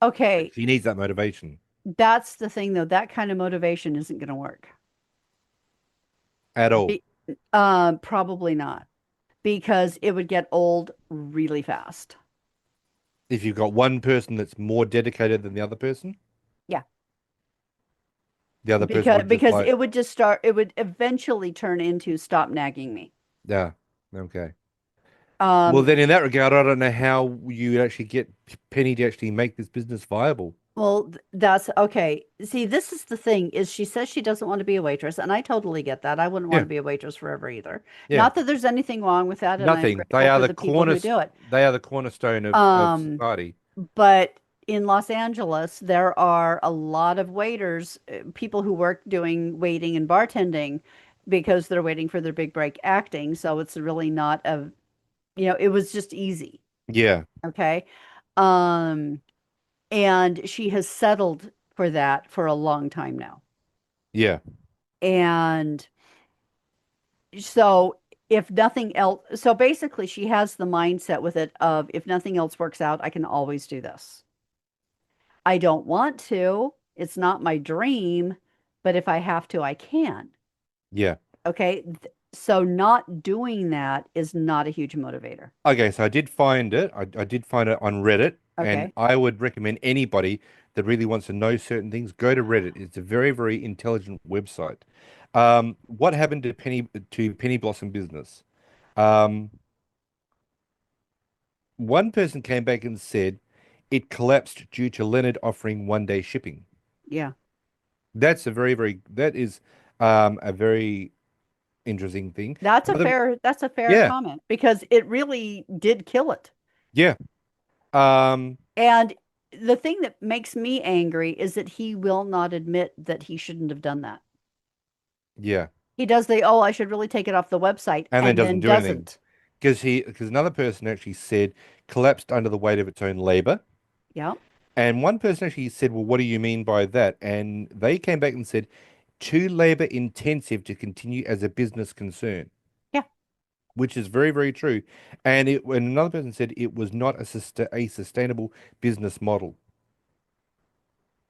okay, She needs that motivation that's the thing though. That kind of motivation isn't going to work. at all. Be, probably not because it would get old really fast. If you've got one person that's more dedicated than the other person, Yeah, the other person would just because like, it would just start. It would eventually turn into stop nagging me. yeah, okay. Well, Um, then in that regard, I don't know how you actually get Penny to actually make this business viable. Well, that's okay. See, this is the thing is she says she doesn't want to be a waitress, and I totally get that. I wouldn't want Yeah, to be a waitress forever either. yeah. Not that there's anything wrong with that, and I'm Nothing. grateful for the people who do it. They are the cornerstone of Um, society. but in Los Angeles, there are a lot of waiters, people who work doing waiting and bartending because they're waiting for their big break acting. So it's really not a, it was just easy. Yeah, Okay. Um, and she has settled for that for a long time now. yeah, And so if nothing else, so basically she has the mindset with it of if nothing else works out, I can always do this. I don't want to. It's not my dream, but if I have to, I can. yeah. Okay. So not doing that is not a huge motivator. Okay, so I did find it. I did find it on Reddit, and Okay. I would recommend anybody that really wants to know certain things, go to Reddit. It's a very, very intelligent website. What happened to Penny Blossom Business? Um, one person came back and said it collapsed due to Leonard offering 1 day shipping. Yeah. That is a very interesting thing. That's a fair Yeah, comment because it really did kill it. yeah. Um, And the thing that makes me angry is that he will not admit that he shouldn't have done that. yeah. He does oh, I should really take it off the website And then and doesn't then do anything doesn't. because another person actually said collapsed under the weight of its own labor. Yeah. And one person actually said, well, what do you mean by that? And they came back and said, too labor intensive to continue as a business concern, Yeah. which is very, very true. And another person said it was not a sustainable business model.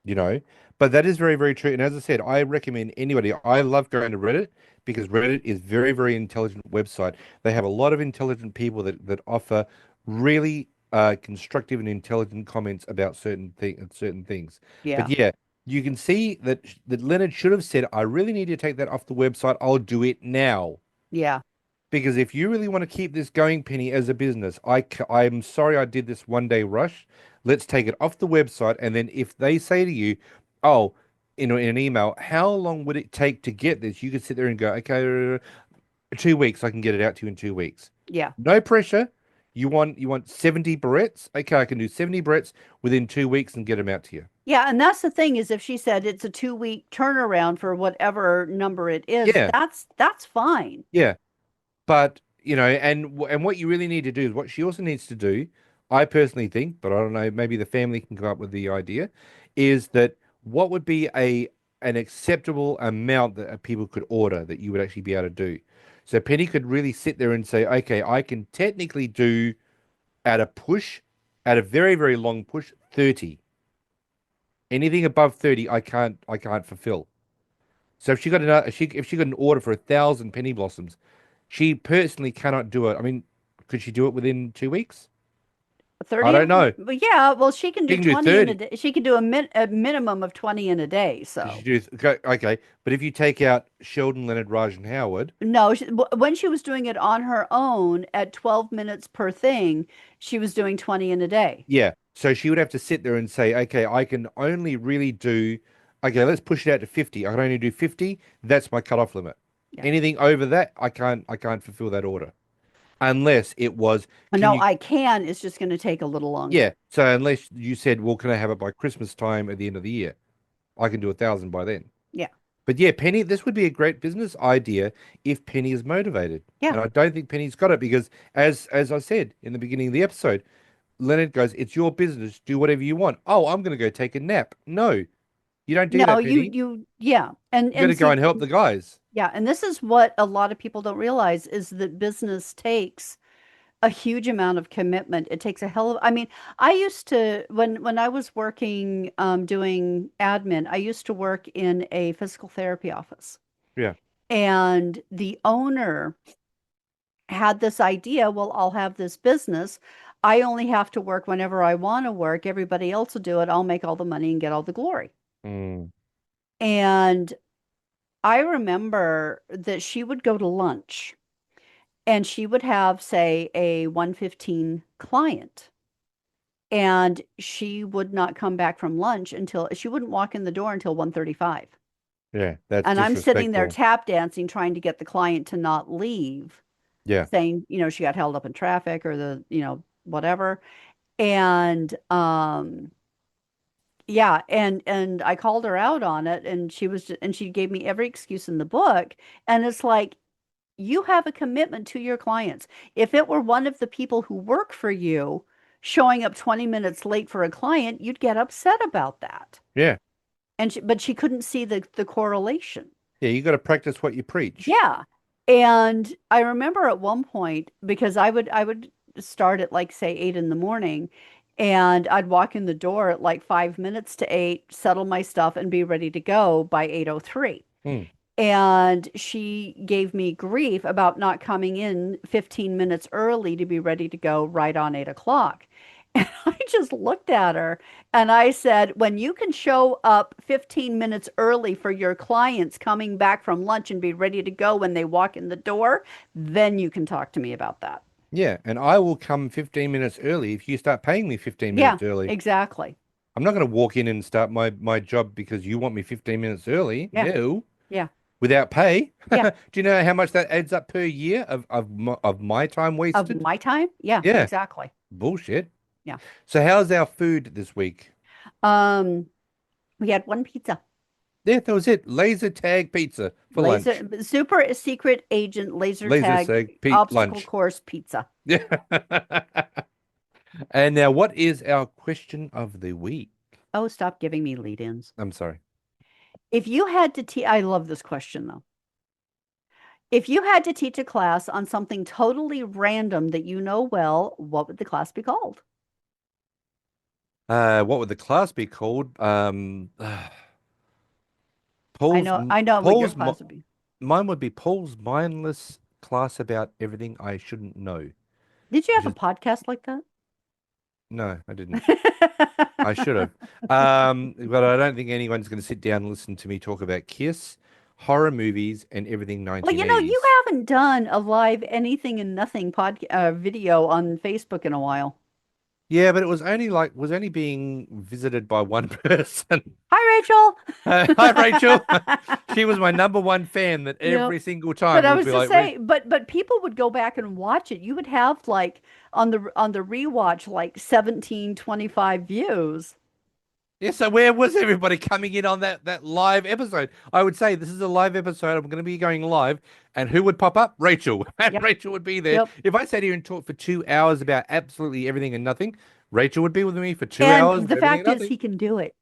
you know. But that is very, very true. And as I said, I recommend anybody. I love going to Reddit because Reddit is very, very intelligent website. They have a lot of intelligent people that offer really constructive and intelligent comments about certain things. But Yeah. yeah, you can see that Leonard should have said, "I really need to take that off the website. I'll do it now." Yeah. Because if you really want to keep this going, Penny, as a business, I'm sorry I did this 1 day rush. Let's take it off the website. And then if they say to you, oh, in an email, how long would it take to get this? You could sit there and go, okay, 2 weeks. I can get it out to you in 2 weeks. Yeah. No pressure. You want 70 barrettes? Okay, I can do 70 barrettes within 2 weeks and get them out to you. Yeah, and that's the thing is if she said it's a 2 week turnaround for whatever number it is, Yeah, that's fine. yeah. But and what you really need to do is what she also needs to do, I personally think, but I don't know, maybe the family can come up with the idea, is that what would be a an acceptable amount that people could order that you would actually be able to do. So Penny could really sit there and say, okay, I can technically do at a push, at a very, very long push, 30. Anything above 30, I can't fulfill. So if she got an order for 1,000 penny blossoms, she personally cannot do it. I mean, could she do it within 2 weeks? I 30 don't of them? know. Well, yeah, well, she can She do can do 20 in a 30. day. She can do a minimum of 20 in a day. Could she So, do okay, okay. But if you take out Sheldon, Leonard, Raj, and Howard, no, when she was doing it on her own at 12 minutes per thing, she was doing 20 in a day. yeah. So she would have to sit there and say, okay, I can only really do, okay, let's push it out to 50. I can only do 50. That's my cutoff limit. Yeah. Anything over that, I can't fulfill that order. Unless it was, can No, you, I can. It's just going to take a little yeah. longer. So unless you said, well, can I have it by Christmas time at the end of the year? I can do 1,000 by then. Yeah. But yeah, Penny, this would be a great business idea if Penny is motivated. Yeah. And I don't think Penny's got it because as I said in the beginning of the episode, Leonard goes, "It's your business. Do whatever you want." Oh, I'm going to go take a nap. No, you don't do No, that, Penny. yeah. You got to go See, and help the guys. yeah, and this is what a lot of people don't realize is that business takes a huge amount of commitment. It takes a hell of, I mean, I used to when I was working doing admin, I used to work in a physical therapy office. Yeah. And the owner had this idea, well, I'll have this business. I only have to work whenever I want to work. Everybody else will do it. I'll make all the money and get all the glory. Mm, And I remember that she would go to lunch and she would have, say, a 1:15 client. And she would not come back from lunch until she wouldn't walk in the door until 1:35. yeah, that's And I'm sitting there disrespectful. tap dancing, trying to get the client to not leave, Yeah. saying, she got held up in traffic or whatever. And yeah, and I called her out on it and she gave me every excuse in the book. And it's like, you have a commitment to your clients. If it were one of the people who work for you showing up 20 minutes late for a client, you'd get upset about that. Yeah. But she couldn't see the correlation. Yeah, you got to practice what you preach. Yeah. And I remember at one point, because I would start at like say 8 in the morning, and I'd walk in the door at like 5 minutes to 8, settle my stuff and be ready to go by 8:03. Mm, And she gave me grief about not coming in 15 minutes early to be ready to go right on 8 o'clock. And I just looked at her and I said, when you can show up 15 minutes early for your clients coming back from lunch and be ready to go when they walk in the door, then you can talk to me about that. yeah, and I will come 15 minutes early if you start paying me 15 Yeah, minutes early. exactly. I'm not going to walk in and start my job because you want me 15 minutes early. Yeah, No, yeah, without pay. yeah. Do you know how much that adds up per year of my time Of wasted? my time? Yeah, Yeah, exactly. bullshit. Yeah. So how's our food this week? Um, we had one pizza. Yeah, that was it. Laser tag pizza for lunch. Laser super secret agent laser Laser tag tag obstacle lunch. course pizza. Yeah. And now, what is our question of the week? Oh, stop giving me lead-ins. I'm sorry. If you had to teach, I love this question though. If you had to teach a class on something totally random that you know well, what would the class be called? What would the class be called? I Paul's know, I know what your Paul's class would be. mine would be Paul's mindless class about everything I shouldn't know, Did you which have is a podcast like that? no, I didn't. I should have. But I don't think anyone's going to sit down and listen to me talk about Kiss, horror movies, and everything Well, you 1980s. haven't done a live anything and nothing video on Facebook in a while. Yeah, but it was only was only being visited by one person. Hi, Hi, Rachel. Rachel. She was my number one fan that Yep. every single But time I would was be to like, say, but people would go back and watch it. You would have like on the rewatch like 1725 views. yeah, so where was everybody coming in on that live episode? I would say this is a live episode. I'm going to be going live, and who would pop up? Rachel, and Yep. Rachel would be there. Yep. If I sat here and talked for 2 hours about absolutely everything and nothing, Rachel would be with me for two And hours of the everything and fact is nothing. he can do it.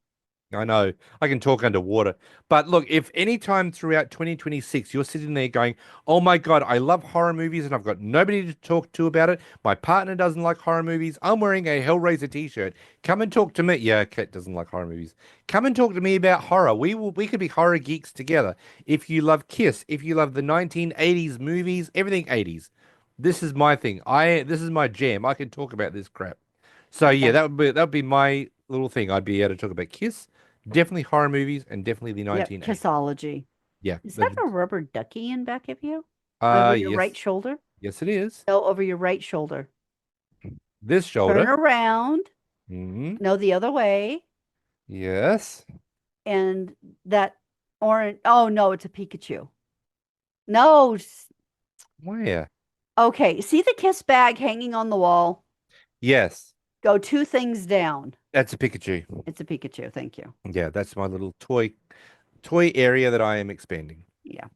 I know. I can talk underwater. But look, if any time throughout 2026 you're sitting there going, "Oh my God, I love horror movies and I've got nobody to talk to about it. My partner doesn't like horror movies. I'm wearing a Hellraiser t-shirt. Come and talk to me." Yeah, Kat doesn't like horror movies. Come and talk to me about horror. We could be horror geeks together. If you love Kiss, if you love the 1980s movies, everything 80s. This is my thing. This is my jam. I can talk about this crap. So yeah, Yeah. that would be my little thing. I'd be able to talk about Kiss, definitely horror movies, and definitely the Yep. 1980s. Kissology. Yeah. Is that a rubber ducky in back of you? Over your right Yes. shoulder? Yes, it is. No, over your right shoulder. This Turn shoulder. around. Hmm. No, the other way. Yes. And that orange. Oh, no, it's a Pikachu. No. Where? Okay. See the kiss bag hanging on the wall? Yes. Go two things down. That's a Pikachu. It's a Pikachu. Thank you. Yeah, that's my little toy area that I am expanding. Yeah.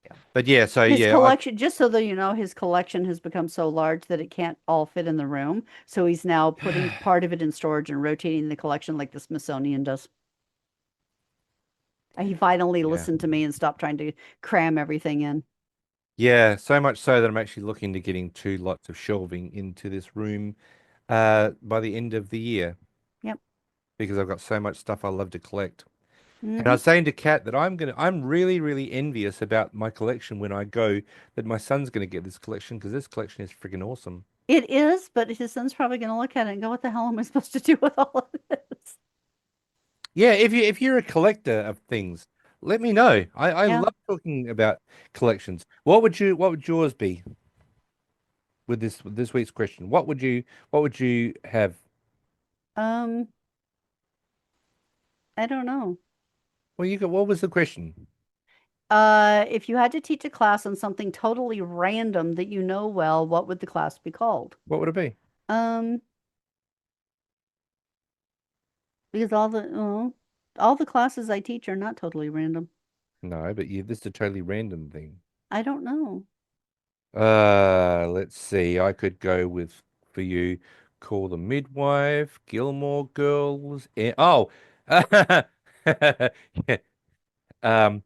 Yeah. But yeah, so His yeah, I collection, just so that you know, his collection has become so large that it can't all fit in the room. So he's now putting part of it in storage and rotating the collection like the Smithsonian does. He finally yeah. listened to me and stopped trying to cram everything in. Yeah, so much so that I'm actually looking to getting two lots of shelving into this room by the end of the year Yep. because I've got so much stuff I love to collect. And I Hmm. was saying to Kat that I'm really, really envious about my collection when I go, that my son's gonna get this collection because this collection is freaking awesome. It is, but his son's probably going to look at it and go, "What the hell am I supposed to do with all of this?" Yeah, if you're a collector of things, let me know. I Yeah. love talking about collections. What would yours be with this week's question? What would you have? Um, I don't know. Well, what was the question? If you had to teach a class on something totally random that you know well, what would the class be called? What would it be? Um, because all the classes I teach are not totally random. No, but this is a totally random thing. I don't know. Let's see. I could go with for you, Call the Midwife, Gilmore Girls. Oh, yeah. Um,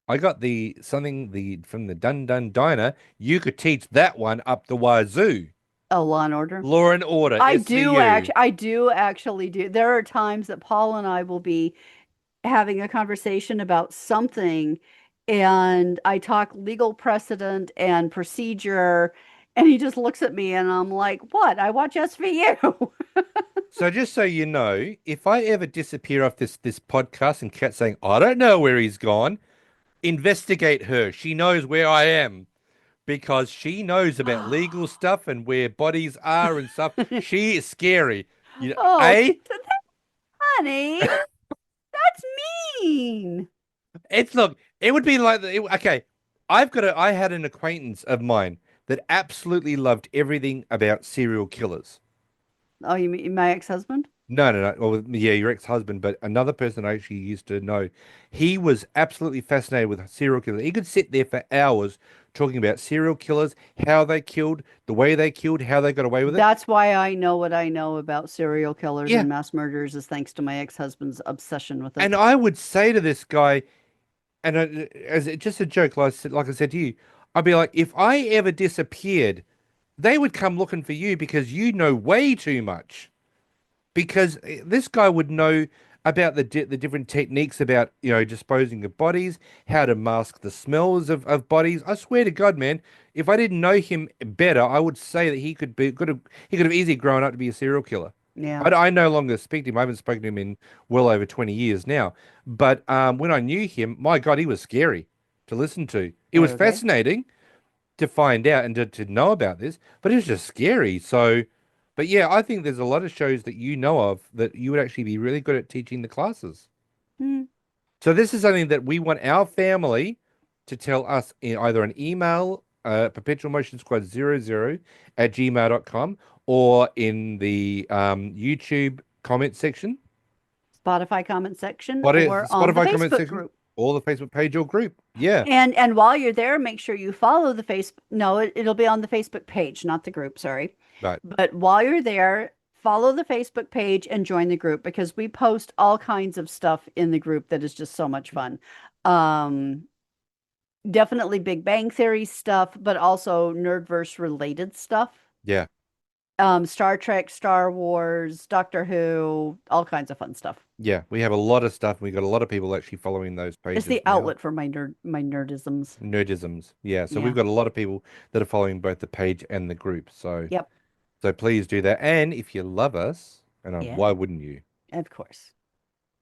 I got the something the from the Dun Dun Diner. You could teach that one up the wazoo. Oh, Law and Order. Law and Order, SVU. I do actually do. There are times that Paul and I will be having a conversation about something, and I talk legal precedent and procedure, and he just looks at me and I'm like, "What? I watch SVU." So just so you know, if I ever disappear off this podcast and Kat saying, I don't know where he's gone, investigate her. She knows where I am because she knows about legal stuff and where bodies are and stuff. She is scary. Oh, Eh? honey, that's mean. Look, it would be like okay. I had an acquaintance of mine that absolutely loved everything about serial killers. Oh, you mean my ex-husband? No, no, no. Well, yeah, your ex-husband, but another person I actually used to know. He was absolutely fascinated with serial killers. He could sit there for hours talking about serial killers, how they killed, the way they killed, how they got away with it. That's why I know what I know about serial killers Yeah. and mass murderers is thanks to my ex-husband's obsession with it. And I would say to this guy, and just a joke, like I said to you, I'd be like, if I ever disappeared, they would come looking for you because you know way too much. because this guy would know about the different techniques about, disposing of bodies, how to mask the smells of bodies. I swear to God, man, if I didn't know him better, I would say that he could have easily grown up to be a serial killer. Yeah. I no longer speak to him. I haven't spoken to him in well over 20 years now. But when I knew him, my God, he was scary to listen to. It was Okay. fascinating to find out and to know about this, but it was just scary. So, but yeah, I think there's a lot of shows that you know of that you would actually be really good at teaching the classes. Hmm. So this is something that we want our family to tell us in either an email, perpetual motion squad 00 at gmail.com, or in the YouTube comment section, Spotify comment section or on the Spotify comment Facebook section, group. or the Facebook page or group. Yeah, And while you're there, make sure you follow the face. No, it'll be on the Facebook page, not the group. Sorry. right. But while you're there, follow the Facebook page and join the group because we post all kinds of stuff in the group that is just so much fun. Um, Definitely Big Bang Theory stuff, but also Nerdverse related stuff. Yeah. Star Trek, Star Wars, Doctor Who, all kinds of fun stuff. Yeah, we have a lot of stuff. We got a lot of people actually following those It's pages the now. outlet for my nerdisms. Nerdisms. Yeah, so we've Yeah. got a lot of people that are following both the page and the group. So Yep. so please do that. And if you love us, and Yeah. why wouldn't you? Of course.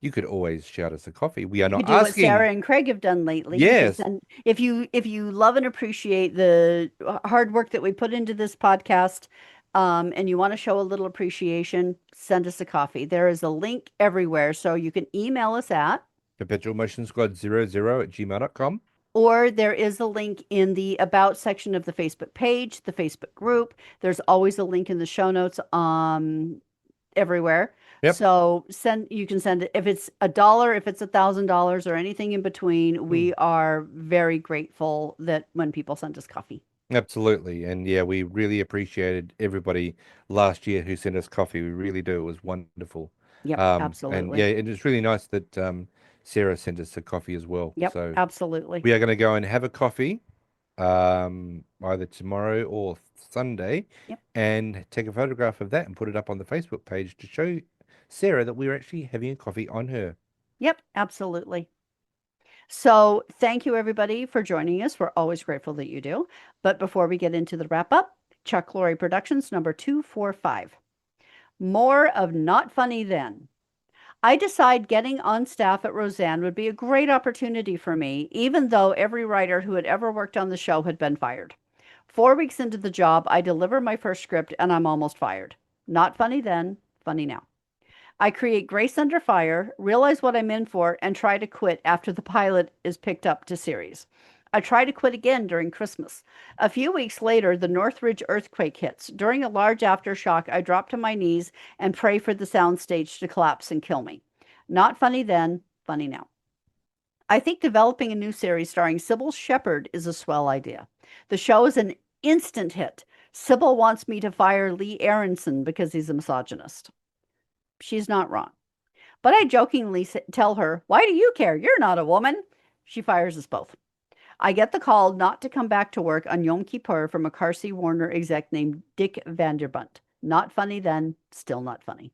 You could always shout us a coffee. We are You not could do what asking. Sarah and Craig have done lately. You can Yes, send if you love and appreciate the hard work that we put into this podcast, and you want to show a little appreciation, send us a coffee. There is a link everywhere, so you can email us at, perpetual motion squad 00 at gmail.com. or there is a link in the about section of the Facebook page, the Facebook group. There's always a link in the show notes, everywhere. Yep. So you can send it if it's $1, if it's $1,000 or anything in between. Mm, We are very grateful that when people send us coffee. absolutely. And yeah, we really appreciated everybody last year who sent us coffee. We really do. It was wonderful. Yep, And yeah, absolutely. it was really nice that Sarah sent us a coffee as well. Yep, So absolutely. we are going to go and have a coffee either tomorrow or Sunday Yep. and take a photograph of that and put it up on the Facebook page to show Sarah that we're actually having a coffee on her. Yep, absolutely. So thank you everybody for joining us. We're always grateful that you do. But before we get into the wrap up, Chuck Lorre Productions number 245. More of Not Funny Then. I decide getting on staff at Roseanne would be a great opportunity for me, even though every writer who had ever worked on the show had been fired. 4 weeks into the job, I deliver my first script and I'm almost fired. Not funny then, funny now. I create Grace Under Fire, realize what I'm in for, and try to quit after the pilot is picked up to series. I try to quit again during Christmas. A few weeks later, the Northridge earthquake hits. During a large aftershock, I drop to my knees and pray for the soundstage to collapse and kill me. Not funny then, funny now. I think developing a new series starring Sybil Shepherd is a swell idea. The show is an instant hit. Sybil wants me to fire Lee Aronson because he's a misogynist. She's not wrong. But I jokingly tell her, "Why do you care? You're not a woman." She fires us both. I get the call not to come back to work on Yom Kippur from a Carsey Warner exec named Dick Vanderbunt. Not funny then, still not funny.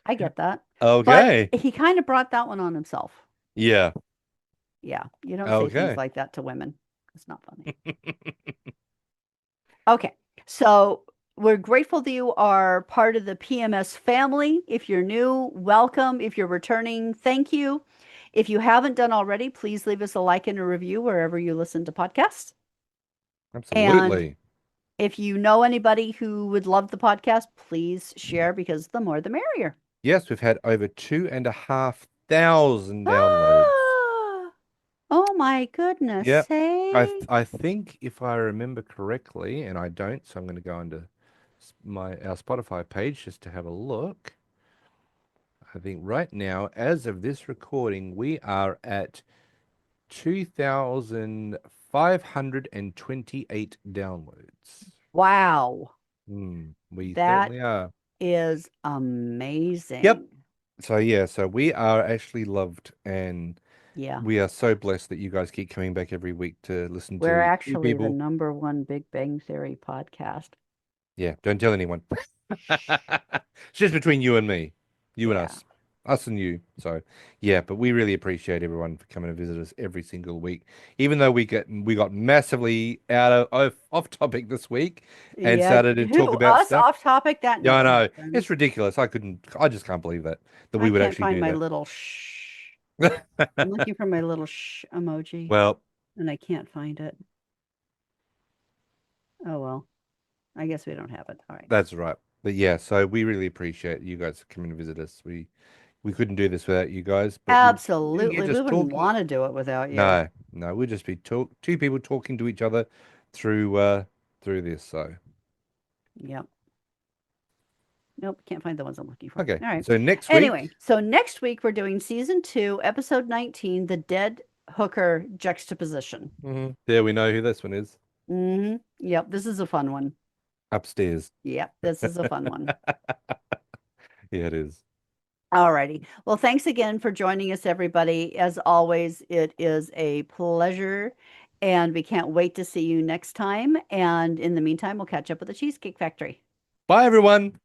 I get that. But Okay. he kind of brought that one on himself. Yeah. Yeah, you don't say things Okay. like that to women. It's not funny. Okay, so we're grateful that you are part of the PMS family. If you're new, welcome. If you're returning, thank you. If you haven't done already, please leave us a like and a review wherever you listen to podcasts. And Absolutely. if you know anybody who would love the podcast, please share because the more the merrier. Yes, we've had over 2,500 downloads. Ah, oh my goodness. Yep. Hey. I think if I remember correctly, and I don't, so I'm going to go into our Spotify page just to have a look. I think right now, as of this recording, we are at 2,528 downloads. Wow. We That certainly are. is Yep. amazing. So yeah, so we are actually loved, and Yeah. we are so blessed that you guys keep coming back every week to listen We're to two actually the people. number one Big Bang Theory podcast. Yeah, don't tell anyone. It's just between you and me, you and Yeah. us and you. So, yeah, but we really appreciate everyone for coming to visit us every single week. Even though we got massively out of off topic this week and Yeah. started to talk Who, about us stuff. off topic? That Yeah, I never know. happened. It's ridiculous. I just can't believe that we I would can't actually find do my that. little shh. I'm looking for my little shh emoji Well, and I can't find it. Oh well. I guess we don't have it. All right. that's right. But yeah, so we really appreciate you guys coming to visit us. We couldn't do this without you guys, but we sitting here Absolutely. We just wouldn't talking. want to do it without you. No, no, we'd just be two people talking to each other through through this. So Yep. Nope, can't find the ones I'm looking for. okay, All right. so next Anyway, week, so next week we're doing season 2, episode 19, The Dead Hooker Juxtaposition. there we know who this one is. Yep, this is a fun one. Upstairs. Yep, this is a fun one. Yeah, it is. All righty. Well, thanks again for joining us, everybody. As always, it is a pleasure, and we can't wait to see you next time. And in the meantime, we'll catch up with the Cheesecake Factory. Bye, everyone.